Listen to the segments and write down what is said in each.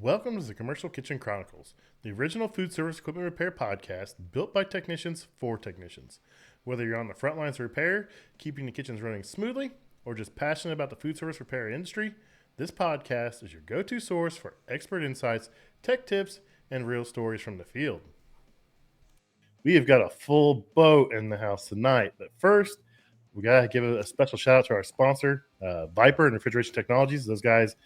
Welcome to the Commercial Kitchen Chronicles, the original food service equipment repair podcast built by technicians for technicians. Whether you're on the front lines of repair, keeping the kitchens running smoothly, or just passionate about the food service repair industry, this podcast is your go-to source for expert insights, tech tips, and real stories from the field. We have got a full boat in the house tonight, but first, we got to give a special shout out to our sponsor, Viper and Refrigeration Technologies. Those guys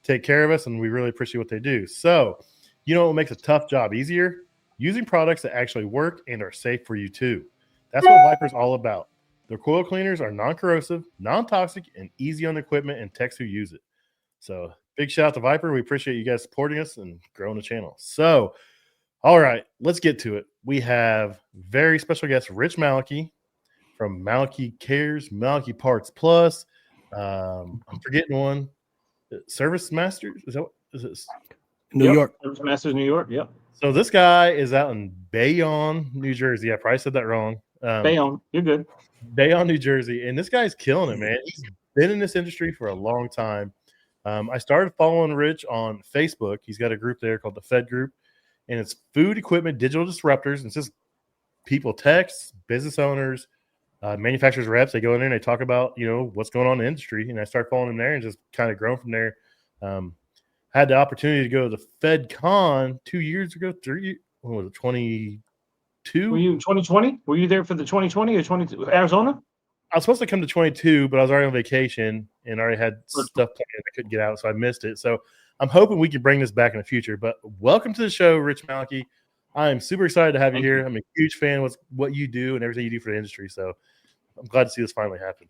take care of us, and we really appreciate what they do. So, you know what makes a tough job easier? Using products that actually work and are safe for you too. That's what Viper's all about. Their coil cleaners are non-corrosive, non-toxic, and easy on the equipment and techs who use it. So, big shout out to Viper. We appreciate you guys supporting us and growing the channel. So, all right, let's get to it. We have very special guest, Rich Malachy from Malachy Cares, Malachy Parts Plus. I'm forgetting one. Service Masters? Is it New York? Service Masters, New York. Yep. So this guy is out in Bayonne, New Jersey. I probably said that wrong. Bayonne, you're good. Bayonne, New Jersey, and this guy's killing it, man. He's been in this industry for a long time. I started following Rich on Facebook. He's got a group there called the FEDD group, and it's food equipment digital disruptors. And it's just people, techs, business owners, manufacturers, reps. They go in there and they talk about, you know, what's going on in the industry. And I started following them there and just kind of grown from there. Had the opportunity to go to the FedCon 2 years ago, what was it, 22? Were you 2020? Were you there for the 2020 or 22 Arizona? I was supposed to come to 22, but I was already on vacation and already had stuff planned. I couldn't get out, so I missed it. So I'm hoping we can bring this back in the future. But welcome to the show, Rich Malachy. I am super excited to have you here. I'm a huge fan of what you do and everything you do for the industry. So I'm glad to see this finally happen.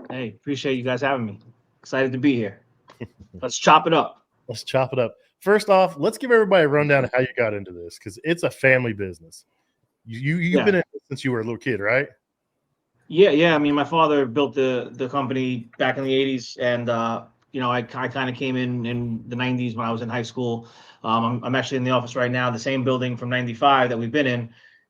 Hey, appreciate you guys having me. Excited to be here. Let's chop it up. Let's chop it up. First off, let's give everybody a rundown of how you got into this, because it's a family business. You've been in it since you were a little kid, right? Yeah. I mean, my father built the company back in the 80s, and you know, I kind of came in the 90s when I was in high school. I'm actually in the office right now, the same building from 95 that we've been in.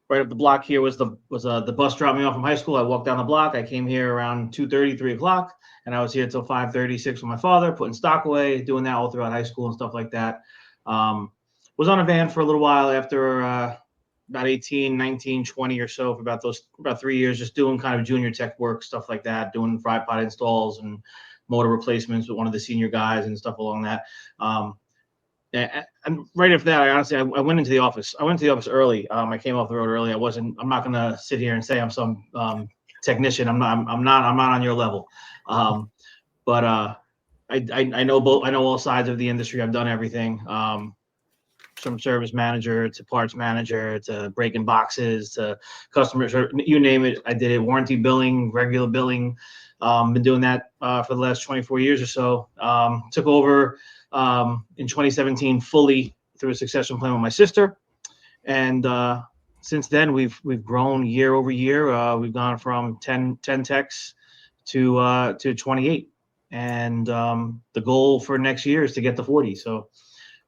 Right up the block here was the bus dropped me off from high school. I walked down the block. I came here around 2:30, 3 o'clock, and I was here till 5:30, 6 with my father, putting stock away, doing that all throughout high school and stuff like that. Was on a van for a little while after about 18, 19, 20 or so, for about 3 years, just doing kind of junior tech work, stuff like that, doing fry pot installs and motor replacements with one of the senior guys and stuff along that. And right after that, I went into the office. I went to the office early. I came off the road early. I'm not gonna sit here and say I'm some technician. I'm not on your level. But I know both. I know all sides of the industry. I've done everything. From service manager to parts manager to breaking boxes to customers, you name it. I did it. Warranty billing, regular billing. Been doing that for the last 24 years or so. Took over in 2017 fully through a succession plan with my sister, and since then we've grown year over year. We've gone from 10 techs to 28, and the goal for next year is to get to 40. So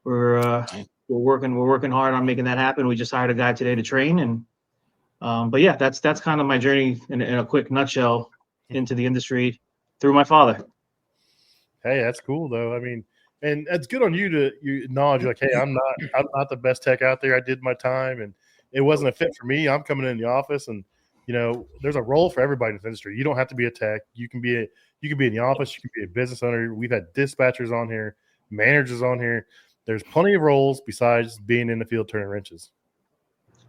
we're working hard on making that happen. We just hired a guy today to train, and but yeah, that's kind of my journey in a quick nutshell into the industry through my father. Hey, that's cool though. I mean, and it's good on you to acknowledge, like, hey, I'm not the best tech out there. I did my time, and it wasn't a fit for me. I'm coming in the office, and you know, there's a role for everybody in this industry. You don't have to be a tech. You can be in the office. You can be a business owner. We've had dispatchers on here, managers on here. There's plenty of roles besides being in the field turning wrenches.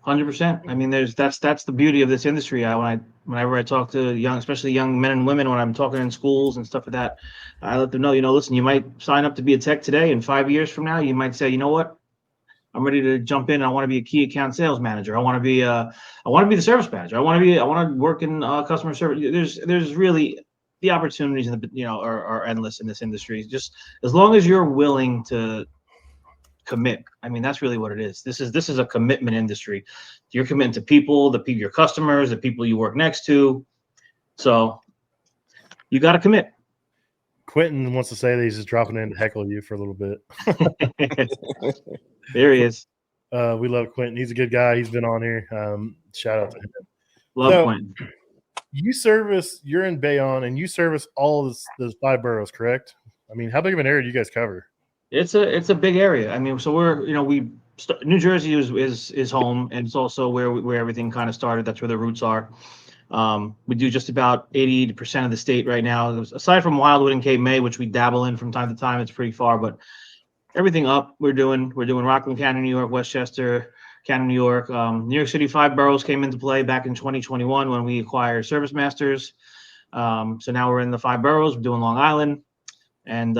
100%. I mean, that's the beauty of this industry. Whenever I talk to especially young men and women, when I'm talking in schools and stuff like that, I let them know, listen, you might sign up to be a tech today, and 5 years from now, you might say, you know what, I'm ready to jump in. I want to be a key account sales manager. I want to be the service manager. I want to work in customer service. There's really the opportunities are endless in this industry. Just as long as you're willing to commit. I mean, that's really what it is. This is a commitment industry. You're committing to people, your customers, the people you work next to. So you got to commit. Quentin wants to say that he's just dropping in to heckle you for a little bit. There he is. We love Quentin. He's a good guy. He's been on here. Shout out to him. Love Quentin. You're in Bayonne, and you service all those 5 boroughs, correct? I mean, how big of an area do you guys cover? It's a big area. I mean, so we're New Jersey is home, and it's also where everything kind of started. That's where the roots are. We do just about 80% of the state right now. Aside from Wildwood and Cape May, which we dabble in from time to time, it's pretty far, but everything up we're doing Rockland County, New York, Westchester County, New York. New York City 5 boroughs came into play back in 2021 when we acquired Service Masters. So now we're in the 5 boroughs. We're doing Long Island, and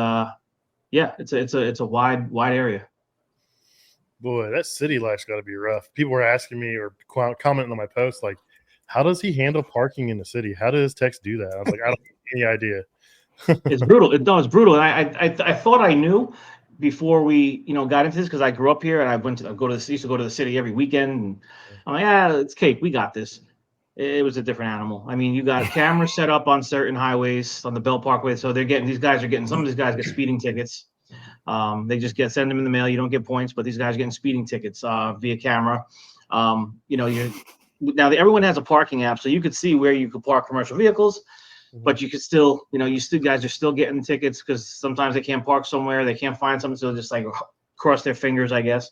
yeah, it's a wide area. Boy, that city life's got to be rough. People were asking me or commenting on my post, like, how does he handle parking in the city? How does Tex do that? I was like, I don't have any idea. It's brutal. It's brutal. And I thought I knew before we got into this, because I grew up here and I used to go to the city every weekend. And I'm like, it's cake. We got this. It was a different animal. I mean, you got cameras set up on certain highways on the Belt Parkway, so some of these guys get speeding tickets. They just send them in the mail. You don't get points, but these guys are getting speeding tickets via camera. Now everyone has a parking app, so you could see where you could park commercial vehicles, but you could still, guys are still getting tickets because sometimes they can't park somewhere, they can't find something, so they'll just like cross their fingers, I guess.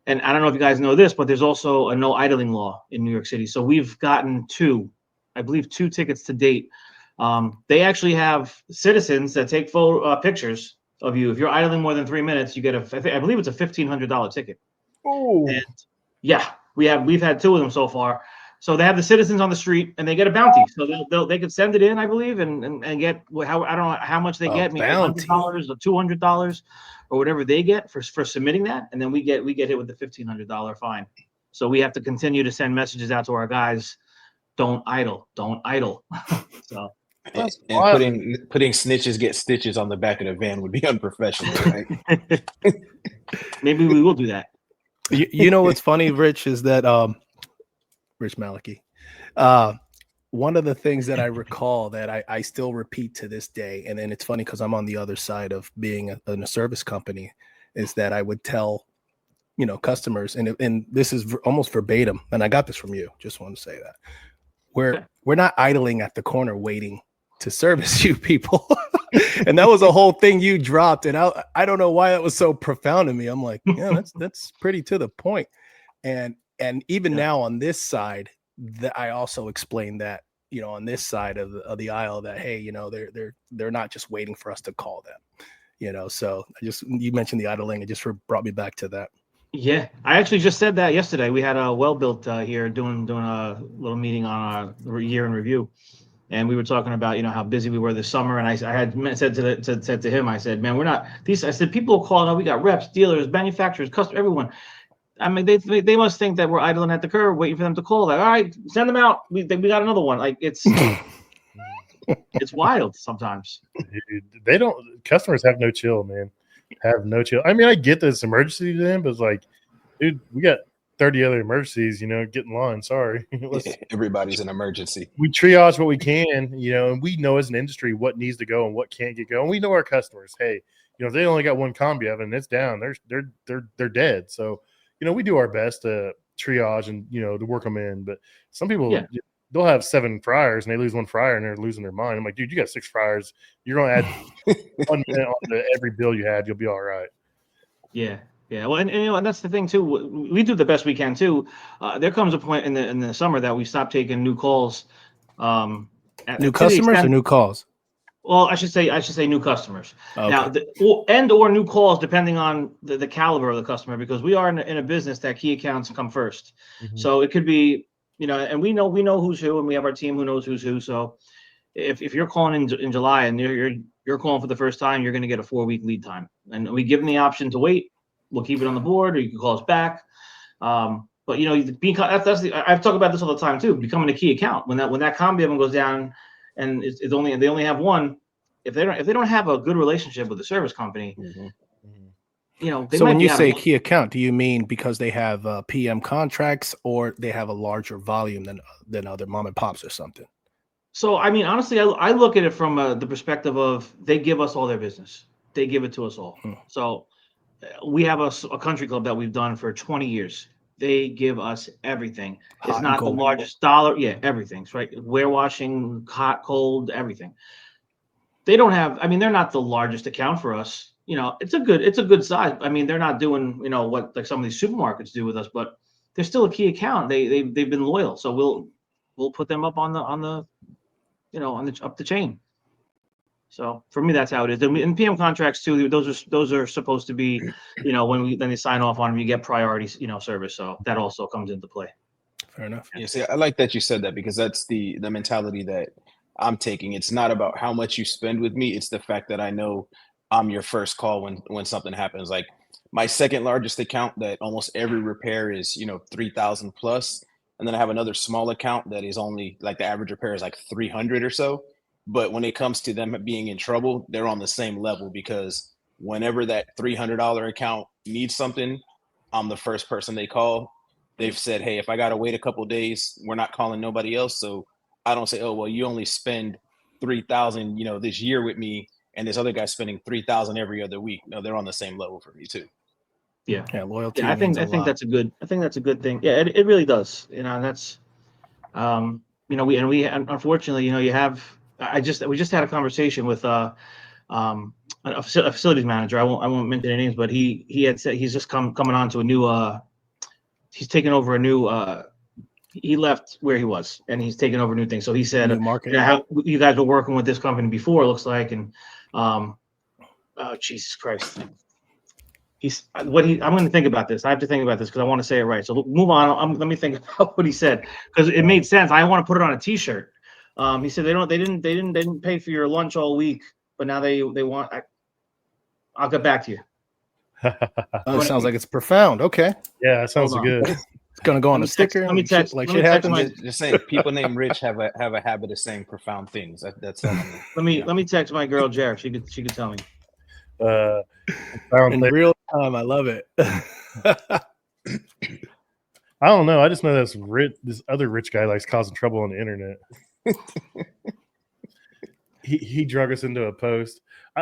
And I don't know if you guys know this, but there's also a no idling law in New York City. So we've gotten two tickets to date. They actually have citizens that take pictures of you. If you're idling more than 3 minutes, you get I believe it's a $1,500 ticket. Oh, and yeah, we've had 2 of them so far. So they have the citizens on the street and they get a bounty. So they could send it in, I believe, and get I don't know how much they get, maybe $100 or $200 or whatever they get for submitting that, and then we get hit with the $1,500 fine. So we have to continue to send messages out to our guys, don't idle. So and putting snitches get stitches on the back of the van would be unprofessional, right? Maybe we will do that. You know what's funny, Rich, is that Rich Malachy, one of the things that I recall that I still repeat to this day, and then it's funny because I'm on the other side of being in a service company, is that I would tell customers, and this is almost verbatim, and I got this from you, just want to say that we're not idling at the corner waiting to service you people. And that was a whole thing you dropped, and I don't know why that was so profound to me. I'm like, yeah, that's pretty to the point. And even now on this side, that I also explained that, on this side of the aisle, that hey, they're not just waiting for us to call them, So you mentioned the idling, it just brought me back to that. Yeah, I actually just said that yesterday. We had a well-built here doing a little meeting on our year in review, and we were talking about how busy we were this summer. And I had said to him, I said, man, we're not these. I said, people are calling out. We got reps, dealers, manufacturers, customers, everyone. I mean, they must think that we're idling at the curb, waiting for them to call. Like, all right, send them out. We got another one. Like it's wild sometimes. Dude, customers have no chill, man. Have no chill. I mean, I get that it's emergency to them, but it's like, dude, we got 30 other emergencies, get in line. Sorry. Everybody's an emergency. We triage what we can, and we know as an industry what needs to go and what can't get going. We know our customers. Hey, if they only got one combi oven and it's down, they're dead. So, we do our best to triage and, to work them in. But some people, they'll have 7 fryers and they lose 1 fryer and they're losing their mind. I'm like, dude, you got 6 fryers. You're going to add 1 minute onto every bill you had. You'll be all right. Yeah. Yeah. Well, and that's the thing, too. We do the best we can, too. There comes a point in the summer that we stop taking new calls. New customers or new calls? Well, I should say new customers. Okay. Now, or new calls, depending on the caliber of the customer, because we are in a business that key accounts come first. Mm-hmm. So it could be, and we know who's who, and we have our team who knows who's who. So if you're calling in July and you're calling for the first time, you're going to get a 4-week lead time, and we give them the option to wait. We'll keep it on the board, or you can call us back. But I've talked about this all the time too. Becoming a key account when that combi oven goes down. And they only have one. If they don't have a good relationship with the service company, so when you say key account, do you mean because they have PM contracts or they have a larger volume than other mom and pops or something? So I mean, honestly, I look at it from the perspective of they give us all their business. They give it to us all. So we have a country club that we've done for 20 years. They give us everything. It's not the largest dollar. Yeah, everything's right. Warewashing, hot, cold, everything. They don't have, they're not the largest account for us, it's a good size. I mean, they're not doing, what like some of these supermarkets do with us, but they're still a key account. They've been loyal. So we'll put them up on the up the chain. So for me, that's how it is. And PM contracts too, those are supposed to be, when they sign off on them, you get priority, service. So that also comes into play. Fair enough. Yeah, see, I like that you said that, because that's the mentality that I'm taking. It's not about how much you spend with me. It's the fact that I know I'm your first call when something happens. Like my second largest account, that almost every repair is 3,000 plus, and then I have another small account that is only, like, the average repair is like 300 or so. But when it comes to them being in trouble, they're on the same level, because whenever that $300 account needs something, I'm the first person they call. They've said, hey, if I got to wait a couple of days, we're not calling nobody else. So I don't say, oh, well, you only spend 3,000, this year with me, and this other guy's spending 3,000 every other week. No, they're on the same level for me too. Yeah. Loyalty. Yeah, I think that's a good thing. Yeah, it really does. And that's, we unfortunately, you have. We just had a conversation with a facilities manager. I won't mention any names, but he had said he's just coming on to a new. He's taken over a new. He left where he was, and he's taken over new things. So he said, New market. how you guys were working with this company before, it looks like, and oh Jesus Christ. I'm going to think about this. I have to think about this because I want to say it right. So move on. Let me think about what he said, because it made sense. I want to put it on a T-shirt. He said they didn't pay for your lunch all week, but now they want. I'll get back to you. Oh, it sounds like it's profound. Okay. Yeah, that sounds good. It's gonna go on a sticker. Let me text. Shit happens. Just saying, people named Rich have a habit of saying profound things. That's all. Let me text my girl Jared. She could tell me. In real time, I love it. I don't know. I just know this other rich guy likes causing trouble on the internet. he drug us into a post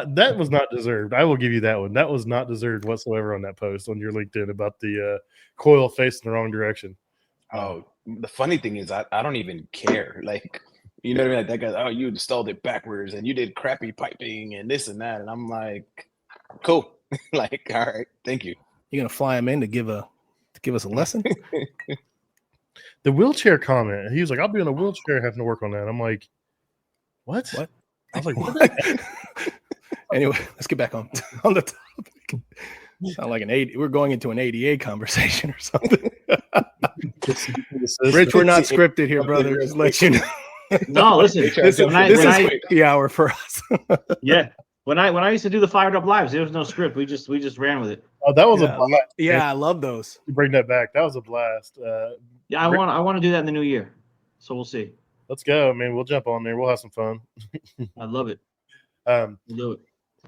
that was not deserved. I will give you that one. That was not deserved whatsoever on that post on your LinkedIn about the coil facing the wrong direction. Oh, the funny thing is, I don't even care. Like, you know what I mean? Like, that guy, oh, you installed it backwards and you did crappy piping and this and that. And I'm like, cool. Like, all right, thank you. You're gonna fly him in to give us a lesson? The wheelchair comment. He was like, I'll be in a wheelchair having to work on that. I'm like, what? I was like, what? Anyway, let's get back on the topic. Sound like we're going into an ADA conversation or something. Rich, we're not scripted here, brother. Just let you know. No, listen. This is happy hour for us. Yeah. When I used to do the Fired Up Lives, there was no script. We just ran with it. Oh, that was a blast. Yeah, I love those. You bring that back. That was a blast. Yeah, I want to do that in the new year. So we'll see. Let's go, man. We'll jump on there. We'll have some fun. I love it. We'll do it.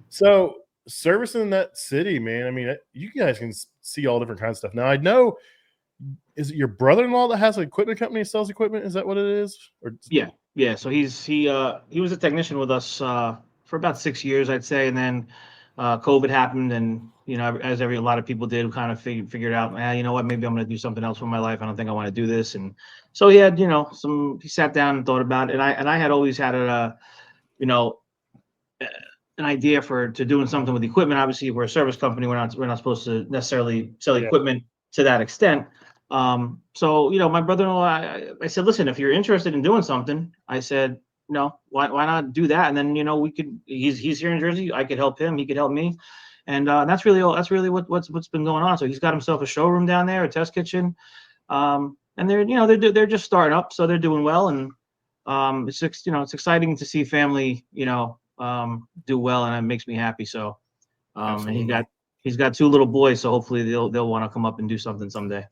So servicing that city, man. I mean, you guys can see all different kinds of stuff. Now, I know, is it your brother-in-law that has an equipment company that sells equipment? Is that what it is? Or yeah. So he was a technician with us for about 6 years, I'd say, and then COVID happened, and as a lot of people did, kind of figured out, you know what, maybe I'm going to do something else with my life. I don't think I want to do this, and so he had he sat down and thought about it, and I had always had an idea to doing something with equipment. Obviously, we're a service company. We're not supposed to necessarily sell equipment to that extent. So my brother-in-law, I said, listen, if you're interested in doing something, I said, no, why not do that? And then we could. He's here in Jersey. I could help him. He could help me, and that's really what's been going on. So he's got himself a showroom down there, a test kitchen, and they're just starting up, so they're doing well, and it's exciting to see family do well, and it makes me happy. So and he's got 2 little boys, so hopefully they'll want to come up and do something someday.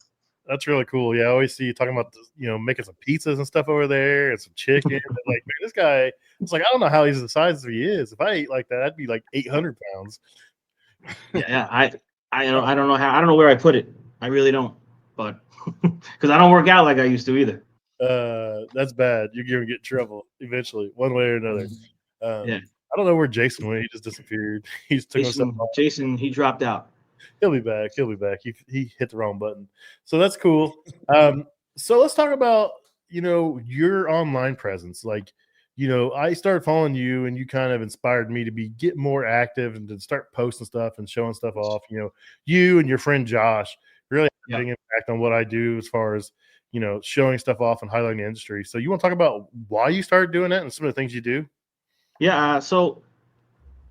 That's really cool. Yeah, I always see you talking about making some pizzas and stuff over there and some chicken. Like, man, this guy, it's like, I don't know how he's the size he is. If I ate like that, I'd be like 800 pounds. Yeah, I don't know how. I don't know where I put it. I really don't, but because I don't work out like I used to either. That's bad. You're gonna get in trouble eventually, one way or another. Yeah. I don't know where Jason went. He just disappeared. Jason, he dropped out. He'll be back. He hit the wrong button. So that's cool. So let's talk about, your online presence. Like, I started following you, and you kind of inspired me to get more active and to start posting stuff and showing stuff off. You and your friend Josh really have a big impact on what I do as far as showing stuff off and highlighting the industry. So you want to talk about why you started doing that and some of the things you do? Yeah. So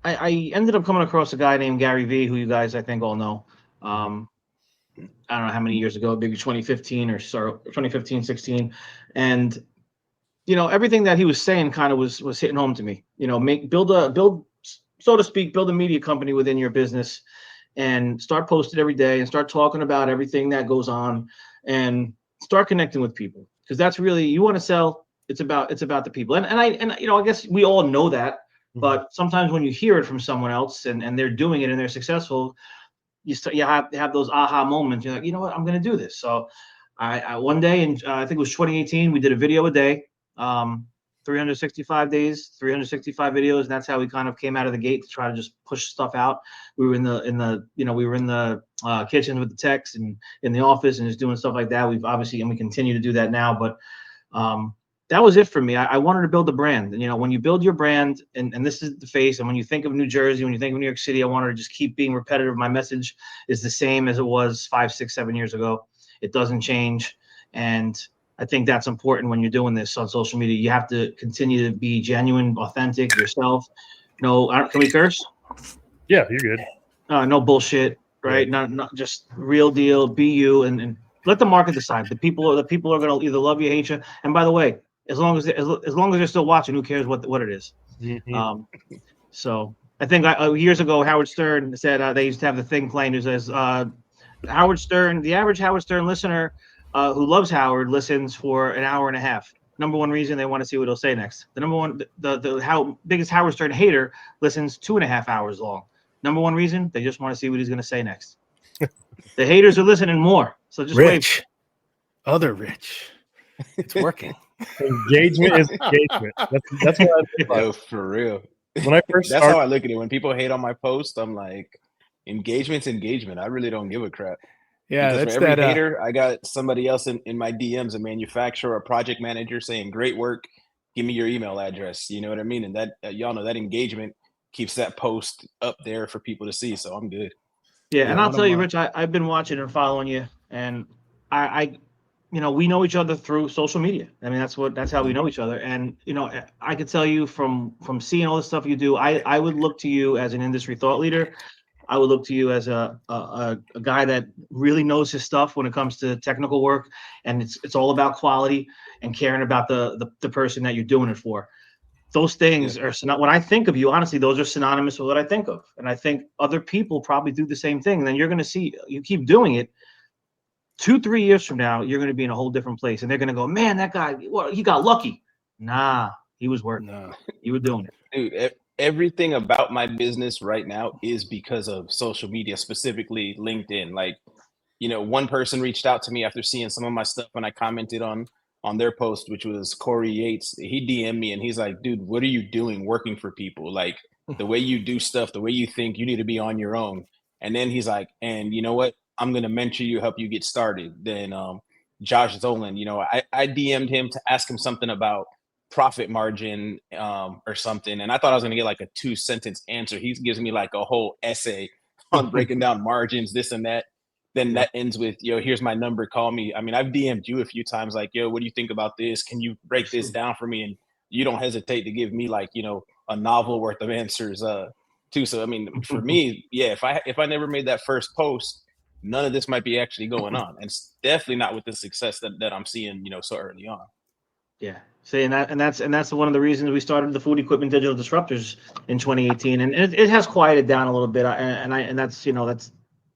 I ended up coming across a guy named Gary V, who you guys I think all know. I don't know how many years ago, maybe 2015 or so, 2015, 16, and everything that he was saying kind of was hitting home to me. Build, so to speak, build a media company within your business, and start posting every day, and start talking about everything that goes on, and start connecting with people, because that's really, you want to sell. It's about the people, and I guess we all know that, but sometimes when you hear it from someone else and they're doing it and they're successful, you have those aha moments. You're like, you know what, I'm going to do this. So I one day, and I think it was 2018, we did a video a day, 365 days, 365 videos, and that's how we kind of came out of the gate to try to just push stuff out. We were in the kitchen with the techs and in the office and just doing stuff like that. We've obviously, and we continue to do that now, but that was it for me. I wanted to build a brand. And, when you build your brand, and this is the face, and when you think of New Jersey, when you think of New York City, I wanted to just keep being repetitive. My message is the same as it was 5, 6, 7 years ago. It doesn't change. And I think that's important when you're doing this on social media. You have to continue to be genuine, authentic, yourself. Can we curse? Yeah, you're good. No bullshit, right? Yeah. Not just real deal. Be you, and let the market decide. The people are going to either love you, hate you. And by the way, as long as they're still watching, who cares what it is? So I think years ago, Howard Stern said they used to have the thing playing who says Howard Stern, the average Howard Stern listener who loves Howard listens for an hour and a half. Number one reason, they want to see what he'll say next. The number one, the biggest Howard Stern hater listens 2.5 hours long. Number one reason, they just want to see what he's going to say next. The haters are listening more. So just Rich, wait. Other Rich, it's working. Engagement is engagement. That's what I think. Yo, for real. When I first that's how I look at it. When people hate on my post, I'm like, engagement's engagement. I really don't give a crap. Yeah, because for every hater, I got somebody else in my DMs, a manufacturer, a project manager, saying, "Great work. Give me your email address." You know what I mean? And that y'all know that engagement keeps that post up there for people to see. So I'm good. Yeah, and I'll tell you, Rich, I've been watching and following you, and I we know each other through social media. I mean, that's how we know each other. And I could tell you from seeing all the stuff you do, I would look to you as an industry thought leader. I would look to you as a guy that really knows his stuff when it comes to technical work, and it's all about quality and caring about the person that you're doing it for. Those things are when I think of you, honestly, those are synonymous with what I think of, and I think other people probably do the same thing. And then you're going to see, you keep doing it. 2-3 years from now, you're going to be in a whole different place, and they're going to go, "Man, that guy, well, he got lucky." Nah, he was working. Nah, you were doing it, dude. Everything about my business right now is because of social media, specifically LinkedIn. Like, one person reached out to me after seeing some of my stuff when I commented on their post, which was Corey Yates. He DM'd me and he's like, "Dude, what are you doing working for people? Like, the way you do stuff, the way you think, you need to be on your own." And then he's like, "And you know what? I'm going to mentor you, help you get started." Then Josh Zolan, I DM'd him to ask him something about profit margin or something, and I thought I was going to get like a 2-sentence answer. He gives me like a whole essay on breaking down margins, this and that. Then that ends with, "Yo, here's my number, call me." I mean, I've DM'd you a few times like, "Yo, what do you think about this? Can you break this down for me?" And you don't hesitate to give me like, a novel worth of answers too. So I mean, for me, yeah, if I never made that first post, none of this might be actually going on. And it's definitely not with the success that I'm seeing, so early on. Yeah. See, and that's one of the reasons we started the Food Equipment Digital Disruptors in 2018, and it has quieted down a little bit, and that's that's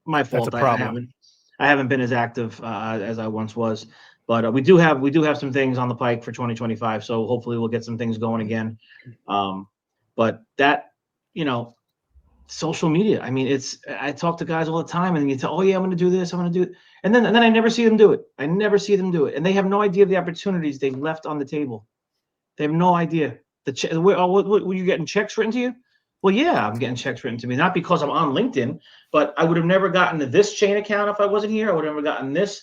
my fault. That's a problem. I haven't been as active as I once was, but we do have some things on the pike for 2025, so hopefully we'll get some things going again. But that social media, I mean, I talk to guys all the time, and you tell, "Oh yeah, I'm going to do this, I'm going to do it," and then I never see them do it. I never see them do it, and they have no idea of the opportunities they've left on the table. They have no idea. Were you getting checks written to you? Well, yeah, I'm getting checks written to me, not because I'm on LinkedIn, but I would have never gotten to this chain account if I wasn't here. I would have never gotten this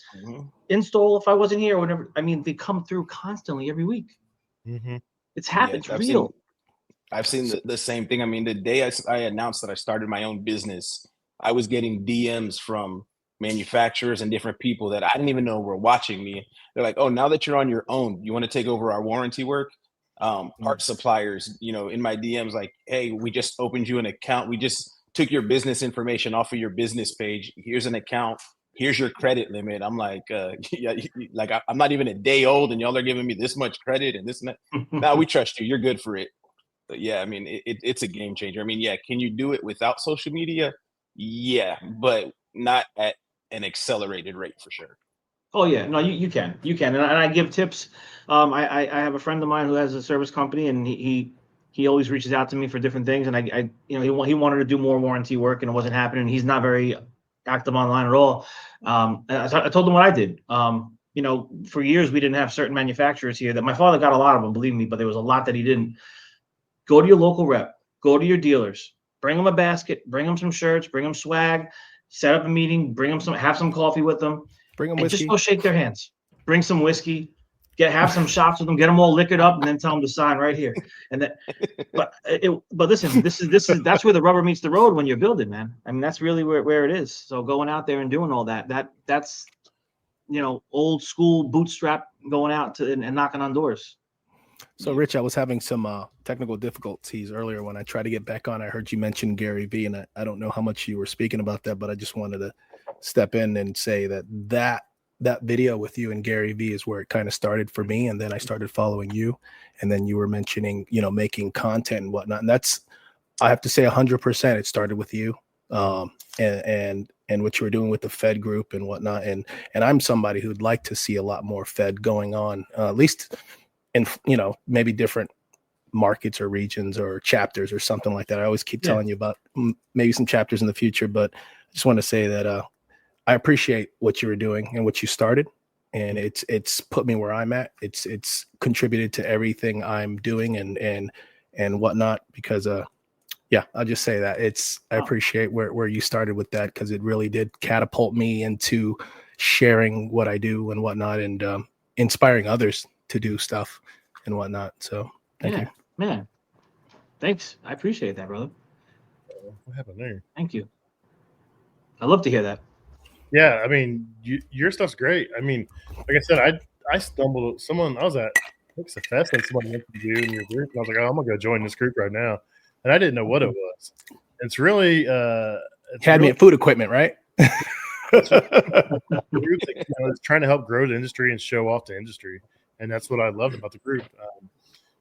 install if I wasn't here. I mean, they come through constantly every week. Mm-hmm. It's happened. It's I've real. seen the same thing. I mean, the day I announced that I started my own business, I was getting DMs from manufacturers and different people that I didn't even know were watching me. They're like, "Oh, now that you're on your own, you want to take over our warranty work?" Part suppliers, in my DMs, like, "Hey, we just opened you an account. We just took your business information off of your business page. Here's an account. Here's your credit limit." I'm like, yeah, like I'm not even a day old, and y'all are giving me this much credit and this and that. Now we trust you. You're good for it. But yeah, I mean, it's a game changer. I mean, yeah, can you do it without social media? Yeah, but not at an accelerated rate for sure. Oh yeah, no, you can, and I give tips. I have a friend of mine who has a service company, and he always reaches out to me for different things, and I he wanted to do more warranty work, and it wasn't happening. He's not very active online at all. And I told him what I did. For years we didn't have certain manufacturers here. That my father got a lot of them, believe me, but there was a lot that he didn't. Go to your local rep, go to your dealers, bring them a basket, bring them some shirts, bring them swag, set up a meeting, have some coffee with them, Bring them and whiskey. just go shake their hands. Bring some whiskey, have some shots with them, get them all liquored up, and then tell them to sign right here. And then, but listen, that's where the rubber meets the road when you're building, man. I mean, that's really where it is. So going out there and doing all that's old school bootstrap going out and knocking on doors. So, Rich, I was having some technical difficulties earlier when I tried to get back on. I heard you mention Gary Vee, and I don't know how much you were speaking about that, but I just wanted to step in and say that video with you and Gary Vee is where it kind of started for me. And then I started following you, and then you were mentioning, making content and whatnot. And that's, I have to say 100% it started with you, and what you were doing with the FEDD group and whatnot. And I'm somebody who'd like to see a lot more FEDD going on, at least in, maybe different markets or regions or chapters or something like that. I always keep telling you about maybe some chapters in the future, but I just want to say that I appreciate what you were doing and what you started, and it's put me where I'm at. It's contributed to everything I'm doing and whatnot, because I'll just say that I appreciate where you started with that, because it really did catapult me into sharing what I do and whatnot, and inspiring others to do stuff and whatnot. So thank you, man. Thanks. I appreciate that, brother. What happened there? Thank you. I love to hear that. Yeah, I mean, your stuff's great. I mean, like I said, I stumbled. I was at a fest and someone mentioned you in your group, and I was like, oh, I'm gonna go join this group right now, and I didn't know what it was. It's really me at food equipment, right? It's trying to help grow the industry and show off the industry, and that's what I loved about the group.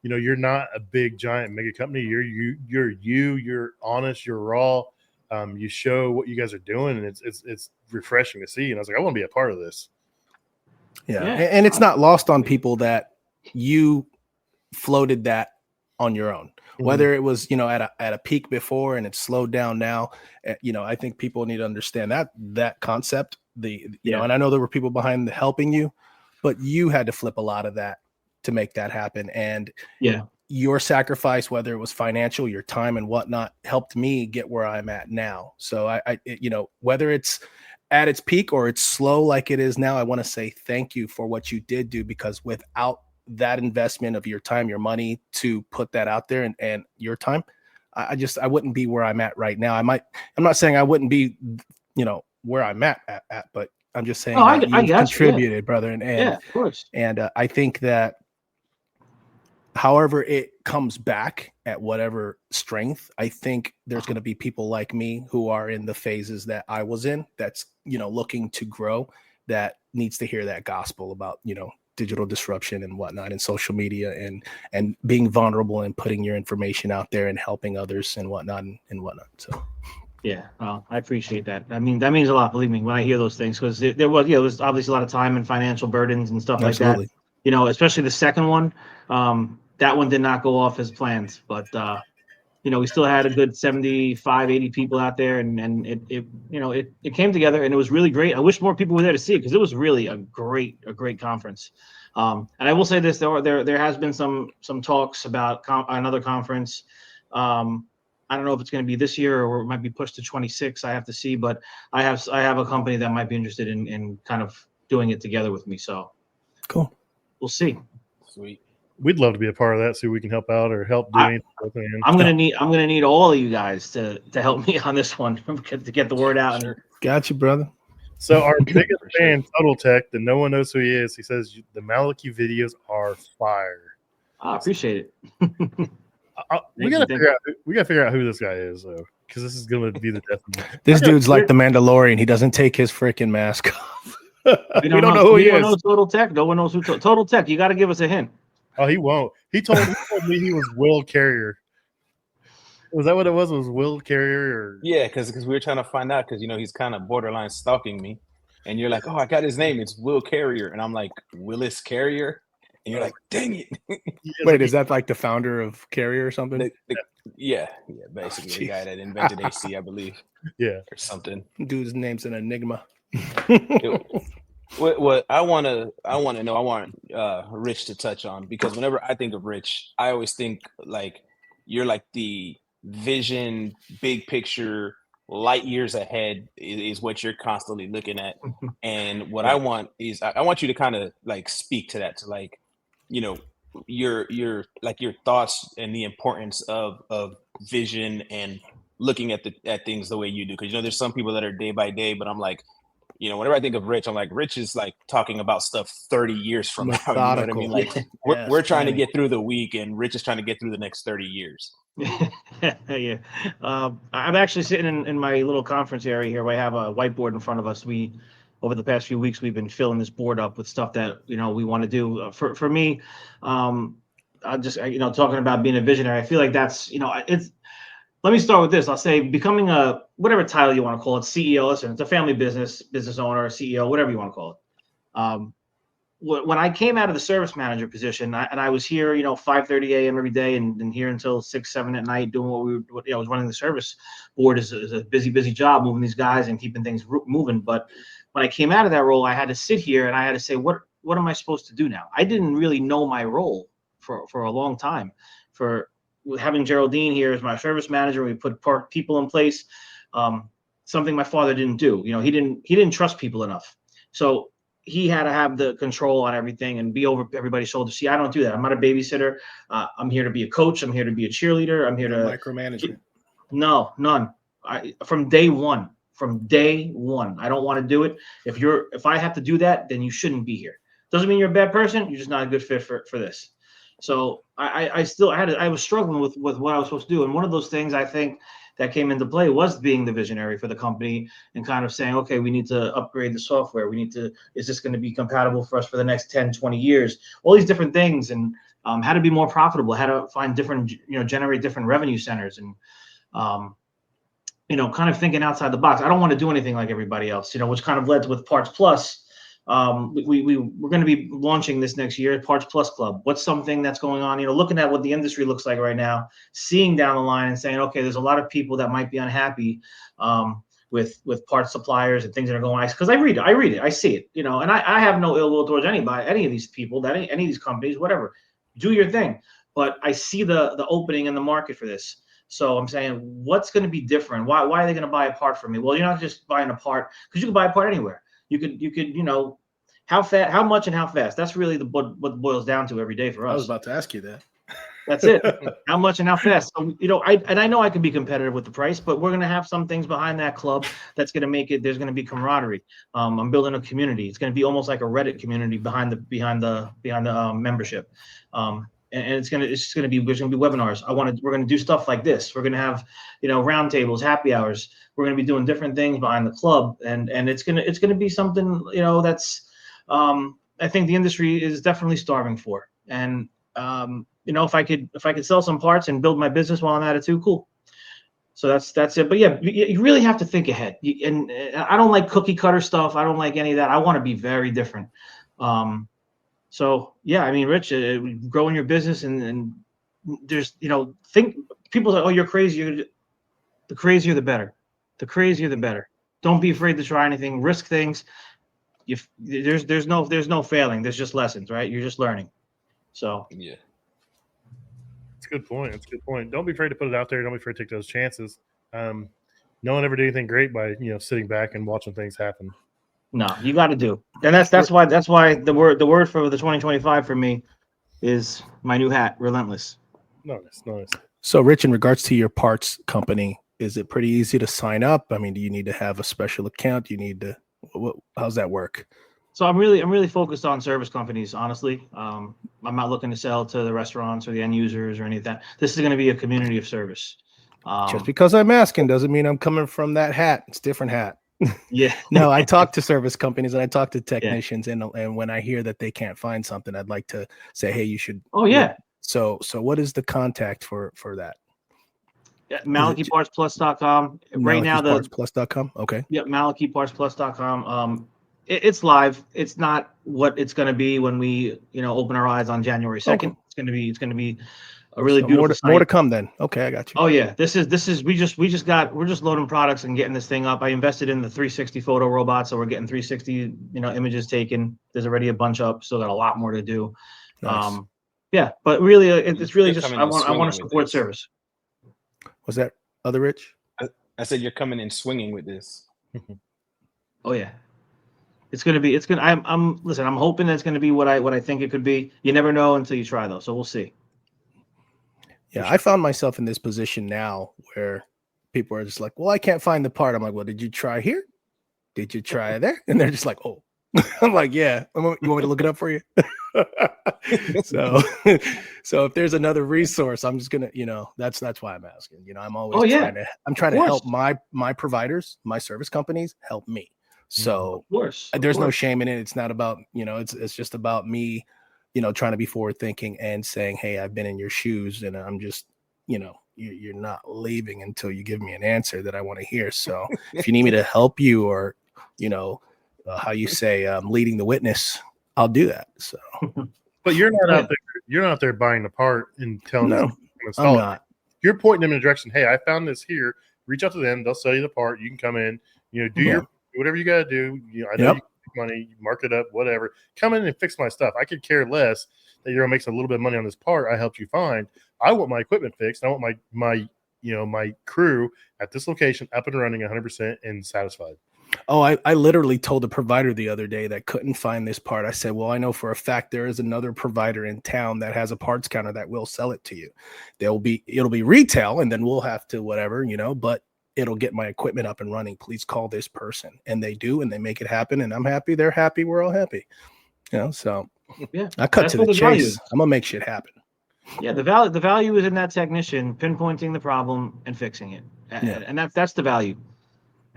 You're not a big giant mega company. You're honest, you're raw. You show what you guys are doing, and it's refreshing to see. And I was like, I want to be a part of this. Yeah. And it's not lost on people that you floated that on your own, whether it was, at a peak before and it's slowed down now. I think people need to understand that concept, and I know there were people behind helping you, but you had to flip a lot of that to make that happen. And your sacrifice, whether it was financial, your time and whatnot, helped me get where I'm at now. So I whether it's at its peak or it's slow like it is now, I want to say thank you for what you did do, because without that investment of your time, your money to put that out there and your time, I wouldn't be where I'm at right now. I'm not saying I wouldn't be, where I'm at, but I'm just saying you've contributed, brother. And of course. And I think that however it comes back at whatever strength, I think there's going to be people like me who are in the phases that I was in, that's, looking to grow, that needs to hear that gospel about, digital disruption and whatnot, and social media and being vulnerable and putting your information out there and helping others and whatnot. So. Yeah, well, I appreciate that. I mean, that means a lot, believe me, when I hear those things, because there was obviously a lot of time and financial burdens and stuff like that. Especially the second one. That one did not go off as planned, but we still had a good 75, 80 people out there, and it came together, and it was really great. I wish more people were there to see it, because it was really a great conference. And I will say this: there has been some talks about another conference. I don't know if it's going to be this year or it might be pushed to 26. I have to see, but I have a company that might be interested in kind of doing it together with me. So cool. We'll see. Sweet. we'd love to be a part of that, so we can help out or help do anything. I'm gonna need all of you guys to help me on this one to get the word out. Sure. Got you, brother. So our biggest For sure. fan, Total Tech, that no one knows who he is, he says the Malachy videos are fire. I appreciate it. We gotta figure out who this guy is, though, because this is gonna be the death of me. This dude's like the Mandalorian. He doesn't take his freaking mask off. We don't know who he is. We don't know Total Tech. No one knows who Total Tech. You got to give us a hint. Oh, he won't. He told me he was Will Carrier. Was that what it was? It was Will Carrier? Or... Yeah, because we were trying to find out because he's kind of borderline stalking me, and you're like, oh, I got his name. It's Will Carrier, and I'm like, Willis Carrier, and you're like, dang it. Wait, is that like the founder of Carrier or something? Yeah, basically the guy that invented AC, I believe. Yeah, or something. Dude's name's an enigma. What I want Rich to touch on, because whenever I think of Rich, I always think like you're like the vision, big picture, light years ahead is what you're constantly looking at. And what I want is I want you to kind of like speak to that, to like, your like your thoughts and the importance of vision and looking at things the way you do. Because there's some people that are day by day, but I'm like, whenever I think of Rich, I'm like, Rich is like talking about stuff 30 years from now. You know what I mean? Like we're trying to get through the week, and Rich is trying to get through the next 30 years. Yeah. I'm actually sitting in my little conference area here where I have a whiteboard in front of us. Over the past few weeks, we've been filling this board up with stuff that, we want to do. For me, I just, talking about being a visionary, I feel like that's, let me start with this. I'll say becoming a, whatever title you want to call it, CEO, listen, it's a family business owner, CEO, whatever you want to call it. When I came out of the service manager position, I was here, 5:30 a.m. every day and here until 6, 7 at night doing what I was running the service board is a busy job, moving these guys and keeping things moving. But when I came out of that role, I had to sit here and I had to say, what am I supposed to do now? I didn't really know my role for a long time. For having Geraldine here as my service manager, we put people in place, something my father didn't do. He didn't trust people enough. So he had to have the control on everything and be over everybody's shoulders. See, I don't do that. I'm not a babysitter. I'm here to be a coach. I'm here to be a cheerleader. I'm here to micromanagement. No, none. From day one, I don't want to do it. If I have to do that, then you shouldn't be here. Doesn't mean you're a bad person. You're just not a good fit for this. So I was struggling with what I was supposed to do. And one of those things I think that came into play was being the visionary for the company and kind of saying, okay, we need to upgrade the software. Is this going to be compatible for us for the next 10, 20 years? All these different things, and how to be more profitable, how to find different, generate different revenue centers, and, kind of thinking outside the box. I don't want to do anything like everybody else, which kind of led to with Parts Plus. We're going to be launching this next year, Parts Plus Club. What's something that's going on, looking at what the industry looks like right now, seeing down the line and saying, okay, there's a lot of people that might be unhappy with parts suppliers and things that are going on. Because I read it, I see it, and I have no ill will towards anybody, any of these people, any of these companies, whatever. Do your thing. But I see the opening in the market for this. So I'm saying, what's going to be different? Why are they going to buy a part from me? Well, you're not just buying a part, because you can buy a part anywhere. You could, how fast, how much, and how fast. That's really what it boils down to every day for us. I was about to ask you that. That's it. How much and how fast. So, I know I can be competitive with the price, but we're going to have some things behind that club that's going to make it. There's going to be camaraderie. I'm building a community. It's going to be almost like a Reddit community behind the membership. And it's going to be webinars. We're going to do stuff like this. We're going to have, round tables, happy hours. We're going to be doing different things behind the club, and it's going to be something, that's, I think the industry is definitely starving for. And, if I could sell some parts and build my business while I'm at it too, cool. So that's it. But yeah, you really have to think ahead. And I don't like cookie cutter stuff. I don't like any of that. I want to be very different. So yeah, I mean, Rich, growing your business and there's, think people say, oh, you're crazy. The crazier, the better. The crazier, the better. Don't be afraid to try anything, risk things. There's no failing. There's just lessons, right? You're just learning. So yeah. It's a good point. Don't be afraid to put it out there. Don't be afraid to take those chances. No one ever did anything great by, sitting back and watching things happen. No, you got to do. And that's why the word for the 2025 for me is my new hat, Relentless. Nice. So, Rich, in regards to your parts company, is it pretty easy to sign up? I mean, do you need to have a special account? Do you need to? How's that work? So I'm really focused on service companies, honestly. I'm not looking to sell to the restaurants or the end users or any of that. This is going to be a community of service. Just because I'm asking doesn't mean I'm coming from that hat. It's a different hat. Yeah. No, I talk to service companies and I talk to technicians, and when I hear that they can't find something, I'd like to say, hey, you should. Oh yeah. So what is the contact for that? Yeah, MalachyPartsPlus.com. Right now, MalachyPartsPlus.com. Okay. Yeah, MalachyPartsPlus.com. It's live. It's not what it's going to be when we, open our eyes on January 2nd. Okay. It's going to be a really beautiful more to come then. Okay, I got you. Oh yeah, we're just loading products and getting this thing up. I invested in the 360 photo robot, so we're getting 360 images taken. There's already a bunch up, so got a lot more to do. Nice. Yeah, but really, it's really just I want to support service. Was that other Rich? I said you're coming in swinging with this. Oh yeah, I'm hoping that it's gonna be what I think it could be. You never know until you try, though. So we'll see. Yeah, sure. I found myself in this position now where people are just like, well, I can't find the part. I'm like, well, did you try here? Did you try there? And they're just like, oh. I'm like, yeah. You want me to look it up for you? So if there's another resource, I'm just gonna, that's why I'm asking. I'm always trying to help my providers, my service companies help me. So there's no shame in it. It's not about, it's just about me, trying to be forward thinking and saying, hey, I've been in your shoes and I'm just, you're not leaving until you give me an answer that I want to hear. So if you need me to help you or, how you say, leading the witness, I'll do that. So, but you're not out there. You're not out there buying the part and telling them to install I'm it. not. You're pointing them in a direction. Hey, I found this here. Reach out to them. They'll sell you the part. You can come in. Do whatever you got to do. I know you make money. You mark it up. Whatever. Come in and fix my stuff. I could care less that you're making a little bit of money on this part I helped you find. I want my equipment fixed. I want my crew at this location up and running 100% and satisfied. Oh, I literally told a provider the other day that couldn't find this part. I said, well, I know for a fact there is another provider in town that has a parts counter that will sell it to you. It'll be retail and then we'll have to whatever, but it'll get my equipment up and running. Please call this person. And they do, and they make it happen. And I'm happy. They're happy. We're all happy. So I cut to the chase. I'm going to make shit happen. Yeah. The value is in that technician pinpointing the problem and fixing it. And that's the value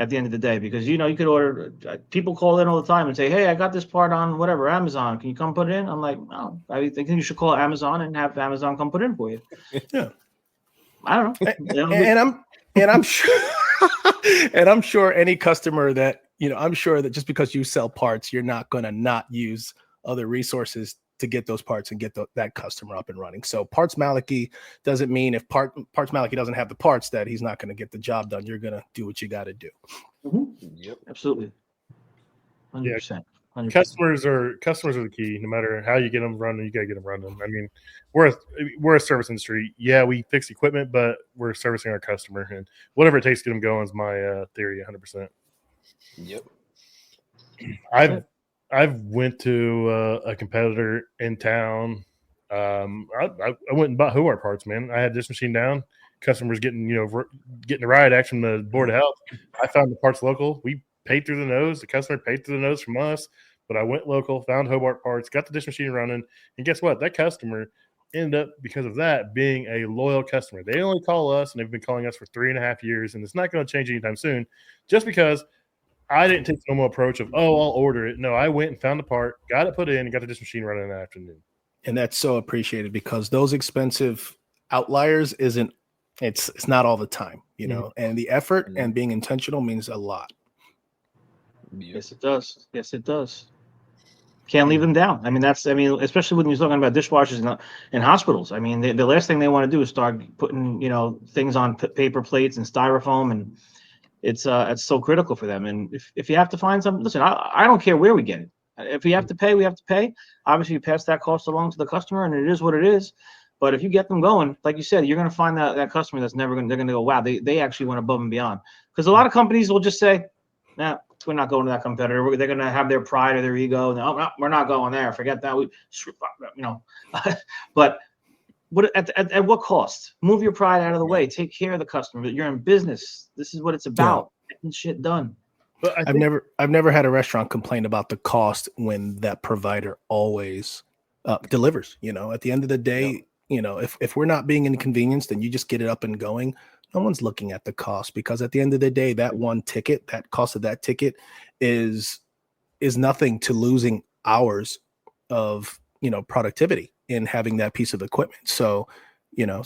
at the end of the day, because you could order, people call in all the time and say, hey, I got this part on whatever, Amazon, can you come put it in? I'm like, no, I think you should call Amazon and have Amazon come put it in for you. Yeah. I don't know. And I'm sure and I'm sure any customer that, I'm sure that just because you sell parts, you're not going to not use other resources to get those parts and get that customer up and running. So Parts Malachy doesn't mean if Parts Malachy doesn't have the parts that he's not going to get the job done. You're going to do what you got to do. Mm-hmm. Yep, absolutely. 100%. 100%. Customers are the key. No matter how you get them running, you got to get them running. I mean, we're a service industry. Yeah, we fix equipment, but we're servicing our customer, and whatever it takes to get them going is my theory. 100%. Yep. I've went to a competitor in town. I went and bought Hobart parts, man. I had this machine down. Customers getting a riot act from the Board of Health. I found the parts local. We paid through the nose. The customer paid through the nose from us. But I went local, found Hobart parts, got the dish machine running, and guess what? That customer ended up, because of that, being a loyal customer. They only call us, and they've been calling us for 3.5 years, and it's not going to change anytime soon. Just because I didn't take the normal approach of, I'll order it. No, I went and found the part, got it put in, and got the dish machine running in the afternoon. And that's so appreciated, because those expensive outliers it's not all the time, and the effort and being intentional means a lot. Yes, it does. Can't leave them down. I mean, especially when you're talking about dishwashers in hospitals. I mean, the last thing they want to do is start putting, things on paper plates and styrofoam, and it's so critical for them. And if you have to find something, listen, I don't care where we get it. If we have to pay, we have to pay. Obviously, you pass that cost along to the customer, and it is what it is. But if you get them going, like you said, you're going to find that customer that's they're going to go, wow, they actually went above and beyond. Because a lot of companies will just say, nah, we're not going to that competitor. They're going to have their pride or their ego. And no, we're not going there. Forget that. But what at what cost? Move your pride out of the way. Take care of the customer. You're in business. This is what it's about. Getting shit done. But I've never had a restaurant complain about the cost when that provider always delivers. At the end of the day, if we're not being inconvenienced and you just get it up and going, no one's looking at the cost, because at the end of the day, that one ticket, that cost of that ticket is nothing to losing hours of, productivity in having that piece of equipment. So, yeah.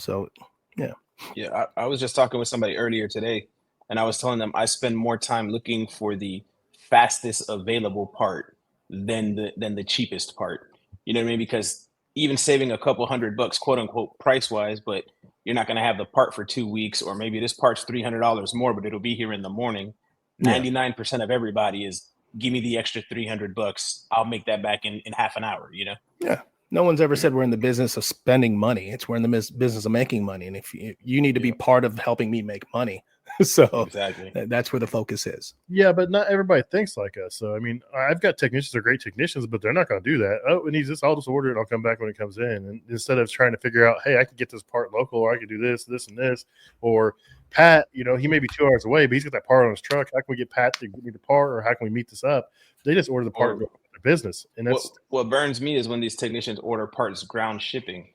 Yeah. I was just talking with somebody earlier today, and I was telling them I spend more time looking for the fastest available part than the cheapest part. You know what I mean? Because even saving a couple $100, quote unquote, price wise, but you're not going to have the part for 2 weeks, or maybe this part's $300 more, but it'll be here in the morning. 99% of everybody is, give me the extra $300. I'll make that back in half an hour, Yeah. No one's ever said we're in the business of spending money. We're in the business of making money. And if you need to be part of helping me make money. So exactly, that's where the focus is. Yeah, but not everybody thinks like us. So, I mean, I've got technicians that are great technicians, but they're not going to do that. Oh, it needs this. I'll just order it. I'll come back when it comes in. And instead of trying to figure out, hey, I can get this part local, or I can do this, this, and this. Or Pat, he may be 2 hours away, but he's got that part on his truck. How can we get Pat to give me the part, or how can we meet this up? They just order the part and go to their business. And that's what burns me is when these technicians order parts ground shipping.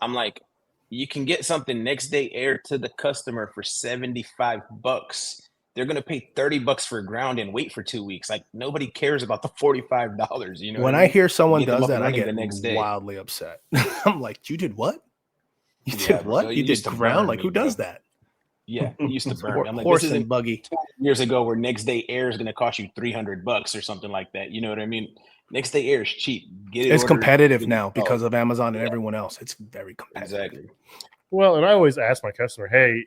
I'm like, you can get something next day air to the customer for $75. They're going to pay $30 for ground and wait for 2 weeks. Like, nobody cares about the $45. When I hear someone does that, I get wildly upset. I'm like, you did what? You did what? So you did ground? Like, who does that? Yeah, it used to burn. I'm like, horse and buggy. 2 years ago, where next day air is going to cost you $300 or something like that. You know what I mean? Next day air is cheap. It's competitive now because of Amazon and everyone else. It's very competitive. Exactly. Well, and I always ask my customer, hey,